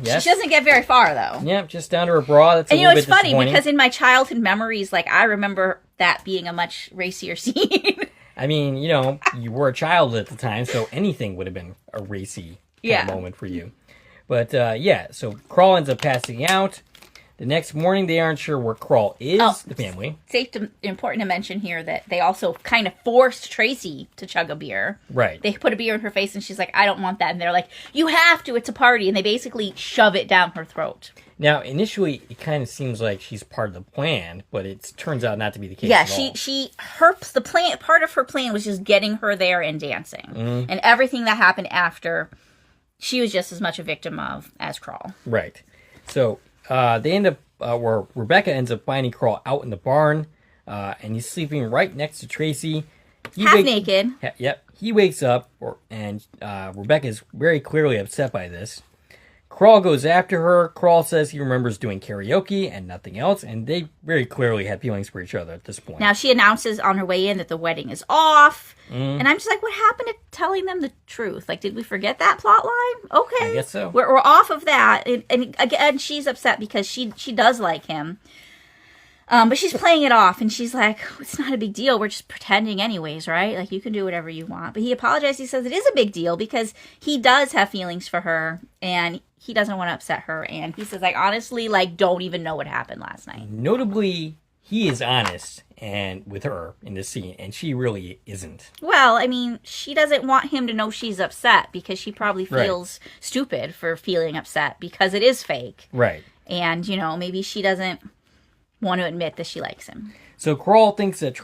[SPEAKER 1] yes.
[SPEAKER 2] She doesn't get very far, though.
[SPEAKER 1] Yep, just down to her bra. That's a little bit disappointing.
[SPEAKER 2] It's funny, because in my childhood memories, I remember that being a much racier scene.
[SPEAKER 1] I mean, you were a child at the time, so anything would have been a racy kind of moment for you. But, so Crawl ends up passing out. The next morning, they aren't sure where Crawl is, the family.
[SPEAKER 2] Important to mention here that they also kind of forced Tracie to chug a beer.
[SPEAKER 1] Right.
[SPEAKER 2] They put a beer in her face, and she's like, I don't want that. And they're like, you have to, it's a party. And they basically shove it down her throat.
[SPEAKER 1] Now, initially, it kind of seems like she's part of the plan, but it turns out not to be the case
[SPEAKER 2] Yeah,
[SPEAKER 1] at all.
[SPEAKER 2] part of her plan was just getting her there and dancing. Mm-hmm. And everything that happened after, she was just as much a victim of as Crawl.
[SPEAKER 1] Right. So, they end up, where Rebecca ends up finding Crawl out in the barn, and he's sleeping right next to Tracie.
[SPEAKER 2] Half naked.
[SPEAKER 1] Yep. He wakes up, and Rebecca is very clearly upset by this. Crawl goes after her. Crawl says he remembers doing karaoke and nothing else, and they very clearly had feelings for each other at this point.
[SPEAKER 2] Now, she announces on her way in that the wedding is off, and I'm just like, what happened to telling them the truth? Like, did we forget that plot line? Okay.
[SPEAKER 1] I guess so.
[SPEAKER 2] We're off of that, and again, she's upset because she does like him, but she's playing it off, and she's like, it's not a big deal, we're just pretending anyways, right? Like, you can do whatever you want. But he apologized, he says it is a big deal because he does have feelings for her, and he doesn't want to upset her, and he says, like, honestly, like, don't even know what happened last night.
[SPEAKER 1] Notably, he is honest and with her in this scene, and she really isn't.
[SPEAKER 2] Well, I mean, she doesn't want him to know she's upset because she probably feels stupid for feeling upset because it is fake.
[SPEAKER 1] Right.
[SPEAKER 2] And, maybe she doesn't want to admit that she likes him.
[SPEAKER 1] So Crawl thinks that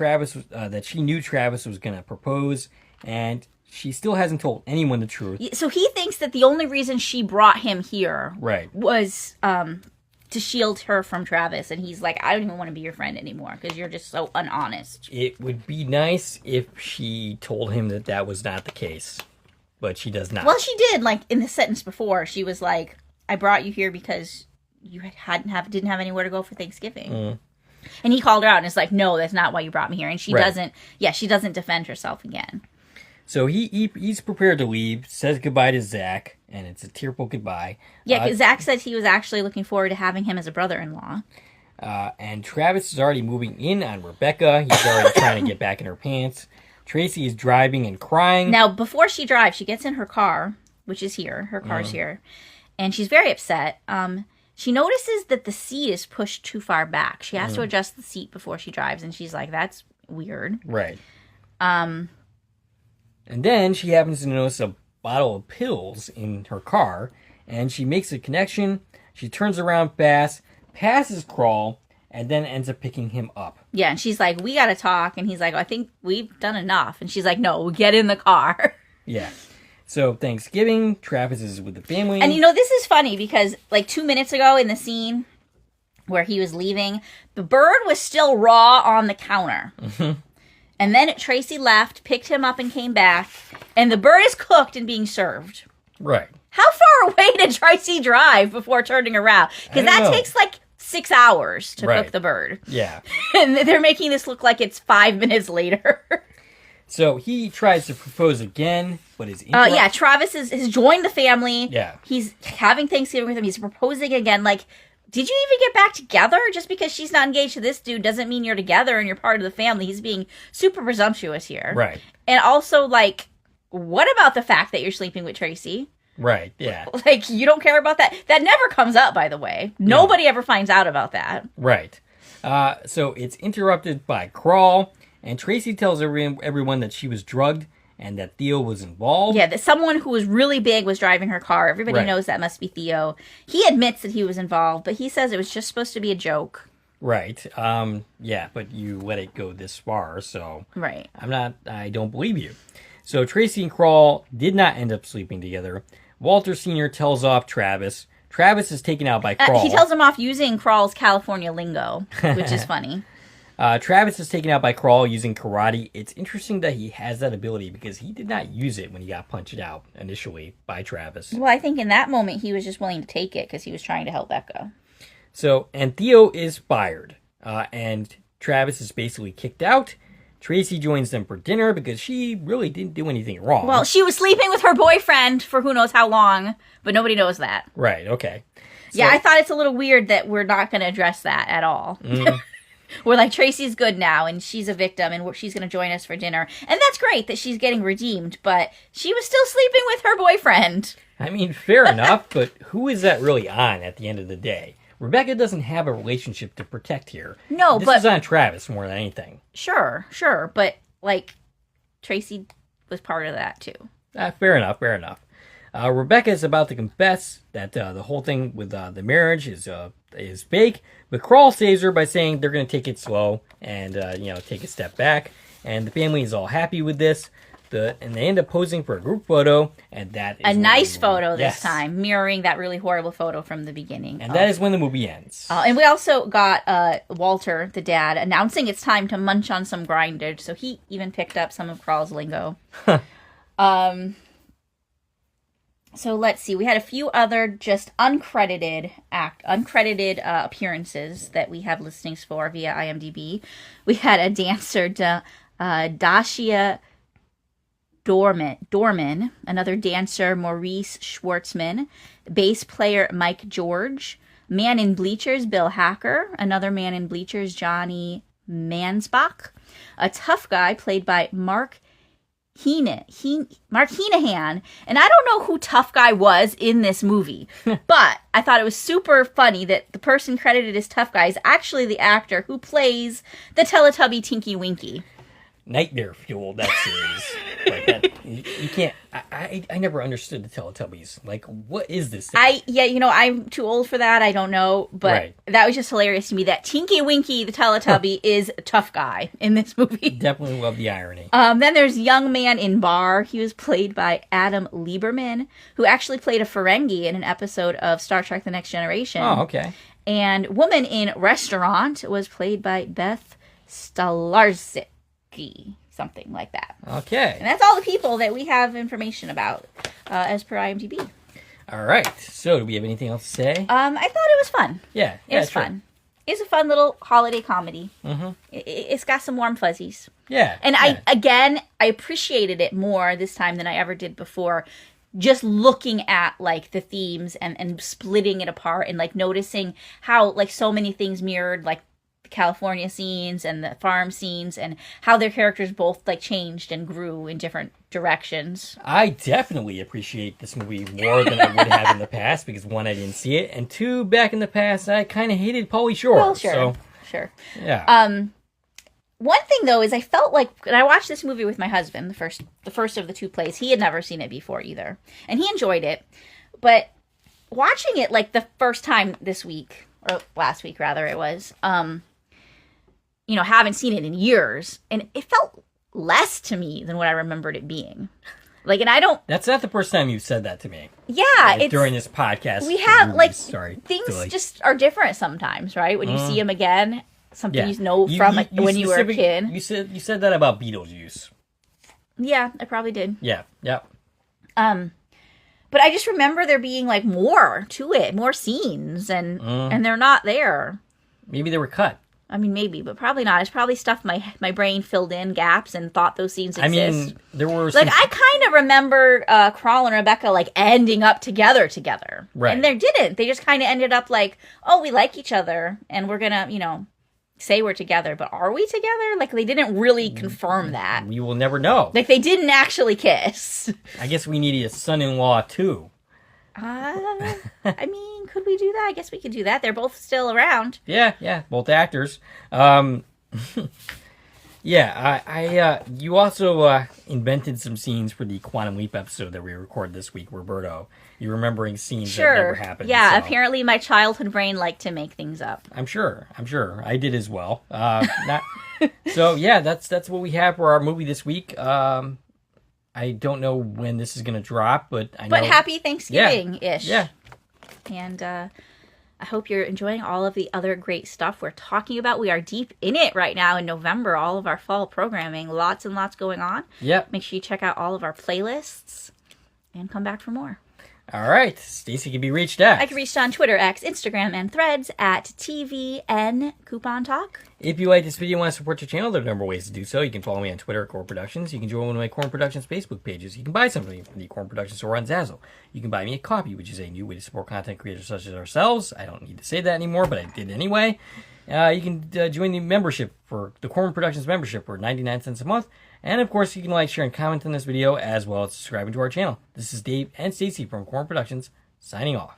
[SPEAKER 1] that she knew Travis was going to propose, and she still hasn't told anyone the truth.
[SPEAKER 2] So he thinks that the only reason she brought him here was to shield her from Travis. And he's like, I don't even want to be your friend anymore because you're just so unhonest.
[SPEAKER 1] It would be nice if she told him that was not the case. But she does not.
[SPEAKER 2] Well, she did. Like, in the sentence before, she was like, I brought you here because you didn't have anywhere to go for Thanksgiving. Mm. And he called her out and is like, no, that's not why you brought me here. And she doesn't defend herself again.
[SPEAKER 1] So he's prepared to leave, says goodbye to Zach, and it's a tearful goodbye.
[SPEAKER 2] Yeah, because Zach says he was actually looking forward to having him as a brother-in-law.
[SPEAKER 1] And Travis is already moving in on Rebecca. He's already trying to get back in her pants. Tracie is driving and crying.
[SPEAKER 2] Now, before she drives, she gets in her car, which is here. Her car's here. And she's very upset. She notices that the seat is pushed too far back. She has to adjust the seat before she drives, and she's like, that's weird.
[SPEAKER 1] Right. And then she happens to notice a bottle of pills in her car, and she makes a connection. She turns around fast, passes Crawl, and then ends up picking him up. Yeah,
[SPEAKER 2] and she's like, we gotta talk. And he's like, I think we've done enough. And she's like, no, get in the car.
[SPEAKER 1] Yeah. So Thanksgiving, Travis is with the family.
[SPEAKER 2] And this is funny because like 2 minutes ago in the scene where he was leaving, the bird was still raw on the counter. Mm-hmm. And then Tracie left, picked him up, and came back. And the bird is cooked and being served.
[SPEAKER 1] Right.
[SPEAKER 2] How far away did Tracie drive before turning around? Because that takes like 6 hours to cook the bird.
[SPEAKER 1] Yeah.
[SPEAKER 2] And they're making this look like it's 5 minutes later.
[SPEAKER 1] So he tries to propose again, but is interrupted.
[SPEAKER 2] Yeah, Travis has joined the family.
[SPEAKER 1] Yeah.
[SPEAKER 2] He's having Thanksgiving with him. He's proposing again. Like, did you even get back together? Just because she's not engaged to this dude doesn't mean you're together and you're part of the family. He's being super presumptuous here.
[SPEAKER 1] Right.
[SPEAKER 2] And also, like, what about the fact that you're sleeping with Tracie?
[SPEAKER 1] Right, yeah.
[SPEAKER 2] Like, you don't care about that? That never comes up, by the way. Nobody ever finds out about that.
[SPEAKER 1] Right. So it's interrupted by Crawl, and Tracie tells everyone that she was drugged and that Theo was involved.
[SPEAKER 2] Yeah, that someone who was really big was driving her car. Everybody knows that must be Theo. He admits that he was involved, but he says it was just supposed to be a joke.
[SPEAKER 1] Right. Yeah, but you let it go this far, so...
[SPEAKER 2] Right.
[SPEAKER 1] I don't believe you. So Tracie and Crawl did not end up sleeping together. Walter Sr. tells off Travis. Travis is taken out by Crawl.
[SPEAKER 2] He tells him off using Crawl's California lingo, which is funny.
[SPEAKER 1] Travis is taken out by Crawl using karate. It's interesting that he has that ability because he did not use it when he got punched out initially by Travis.
[SPEAKER 2] Well, I think in that moment he was just willing to take it because he was trying to help Becca.
[SPEAKER 1] So, and Theo is fired. And Travis is basically kicked out. Tracie joins them for dinner because she really didn't do anything wrong.
[SPEAKER 2] Well, she was sleeping with her boyfriend for who knows how long, but nobody knows that.
[SPEAKER 1] Right, okay. So,
[SPEAKER 2] yeah, I thought it's a little weird that we're not going to address that at all. We're like, Tracie's good now, and she's a victim, and she's going to join us for dinner. And that's great that she's getting redeemed, but she was still sleeping with her boyfriend.
[SPEAKER 1] I mean, fair enough, but who is that really on at the end of the day? Rebecca doesn't have a relationship to protect here.
[SPEAKER 2] No,
[SPEAKER 1] this
[SPEAKER 2] but...
[SPEAKER 1] is on Travis more than anything.
[SPEAKER 2] Sure. But, like, Tracy was part of that, too.
[SPEAKER 1] Fair enough. Rebecca is about to confess that the whole thing with the marriage is fake, but Crawl saves her by saying they're going to take it slow and take a step back. And the family is all happy with this. And they end up posing for a group photo, and that is
[SPEAKER 2] a nice photo this time, mirroring that really horrible photo from the beginning.
[SPEAKER 1] And that is when the movie ends.
[SPEAKER 2] And we also got Walter, the dad, announcing it's time to munch on some grindage. So he even picked up some of Crawl's lingo. So let's see. We had a few other just uncredited appearances that we have listings for via IMDb. We had a dancer, Dacia Dorman, another dancer, Maurice Schwartzman, bass player Mike George, man in bleachers, Bill Hacker, another man in bleachers, Johnny Mansbach, a tough guy played by Mark Heenahan, and I don't know who Tough Guy was in this movie, but I thought it was super funny that the person credited as Tough Guy is actually the actor who plays the Teletubby Tinky Winky.
[SPEAKER 1] Nightmare fuel, that series. You can't. I never understood the Teletubbies. Like, what is this thing?
[SPEAKER 2] I'm too old for that. I don't know, but That was just hilarious to me. That Tinky Winky, the Teletubby, is a tough guy in this movie.
[SPEAKER 1] Definitely love the irony.
[SPEAKER 2] Then there's Young Man in Bar. He was played by Adam Lieberman, who actually played a Ferengi in an episode of Star Trek: The Next Generation.
[SPEAKER 1] Oh, okay.
[SPEAKER 2] And Woman in Restaurant was played by Beth Stalarsik. Something like that.
[SPEAKER 1] Okay.
[SPEAKER 2] And that's all the people that we have information about as per IMDb.
[SPEAKER 1] All right. So, do we have anything else to say?
[SPEAKER 2] I thought it was fun.
[SPEAKER 1] Yeah.
[SPEAKER 2] It was fun. It's a fun little holiday comedy.
[SPEAKER 1] Mm-hmm.
[SPEAKER 2] It's got some warm fuzzies.
[SPEAKER 1] Yeah.
[SPEAKER 2] And I appreciated it more this time than I ever did before. Just looking at, like, the themes and splitting it apart and, like, noticing how, like, so many things mirrored, like, California scenes and the farm scenes and how their characters both like changed and grew in different directions.
[SPEAKER 1] I definitely appreciate this movie more than I would have in the past because one, I didn't see it, and two, back in the past, I kind of hated Pauly Shore.
[SPEAKER 2] Well, sure.
[SPEAKER 1] Yeah.
[SPEAKER 2] One thing though is I felt like when I watched this movie with my husband, the first of the two plays, he had never seen it before either, and he enjoyed it. But watching it like the first time this week or last week rather, it was. Haven't seen it in years, and it felt less to me than what I remembered it being. Like, and I don't...
[SPEAKER 1] That's not the first time you've said that to me.
[SPEAKER 2] Yeah, it's...
[SPEAKER 1] During this podcast.
[SPEAKER 2] We have, things just are different sometimes, right? When you see them again, something you know from when you were a kid.
[SPEAKER 1] You said that about Beetlejuice.
[SPEAKER 2] Yeah, I probably did.
[SPEAKER 1] Yeah, yep.
[SPEAKER 2] But I just remember there being, like, more to it, more scenes, and they're not there.
[SPEAKER 1] Maybe they were cut.
[SPEAKER 2] I mean, maybe, but probably not. It's probably stuff my brain filled in gaps and thought those scenes exist.
[SPEAKER 1] I mean, there were
[SPEAKER 2] I kind of remember Crawl and Rebecca, like, ending up together.
[SPEAKER 1] Right.
[SPEAKER 2] And they didn't. They just kind of ended up like, oh, we like each other, and we're gonna, say we're together, but are we together? Like, they didn't really confirm that.
[SPEAKER 1] We will never know.
[SPEAKER 2] Like, they didn't actually kiss.
[SPEAKER 1] I guess we needed a son-in-law, too.
[SPEAKER 2] I mean, could we do that? I guess we could do that. They're both still around.
[SPEAKER 1] Yeah, both actors. You also invented some scenes for the Quantum Leap episode that we recorded this week, Roberto. You're remembering scenes that never happened.
[SPEAKER 2] Yeah,
[SPEAKER 1] so.
[SPEAKER 2] Apparently my childhood brain liked to make things up.
[SPEAKER 1] I'm sure. I did as well. So, yeah, that's what we have for our movie this week. I don't know when this is going to drop, but I know...
[SPEAKER 2] But happy Thanksgiving-ish.
[SPEAKER 1] Yeah.
[SPEAKER 2] And I hope you're enjoying all of the other great stuff we're talking about. We are deep in it right now in November, all of our fall programming. Lots and lots going on.
[SPEAKER 1] Yep.
[SPEAKER 2] Make sure you check out all of our playlists and come back for more.
[SPEAKER 1] All right. Stacie can be reached at...
[SPEAKER 2] I can be reached on Twitter, X, Instagram, and Threads at TVN Coupon Talk.
[SPEAKER 1] If you like this video and want to support your channel, there are a number of ways to do so. You can follow me on Twitter at Corn Productions. You can join one of my Corn Productions Facebook pages. You can buy something from the Corn Productions store on Zazzle. You can buy me a coffee, which is a new way to support content creators such as ourselves. I don't need to say that anymore, but I did anyway. You can join the membership for the Corn Productions membership for 99 cents a month. And, of course, you can like, share, and comment on this video, as well as subscribing to our channel. This is Dave and Stacie from Corn Productions, signing off.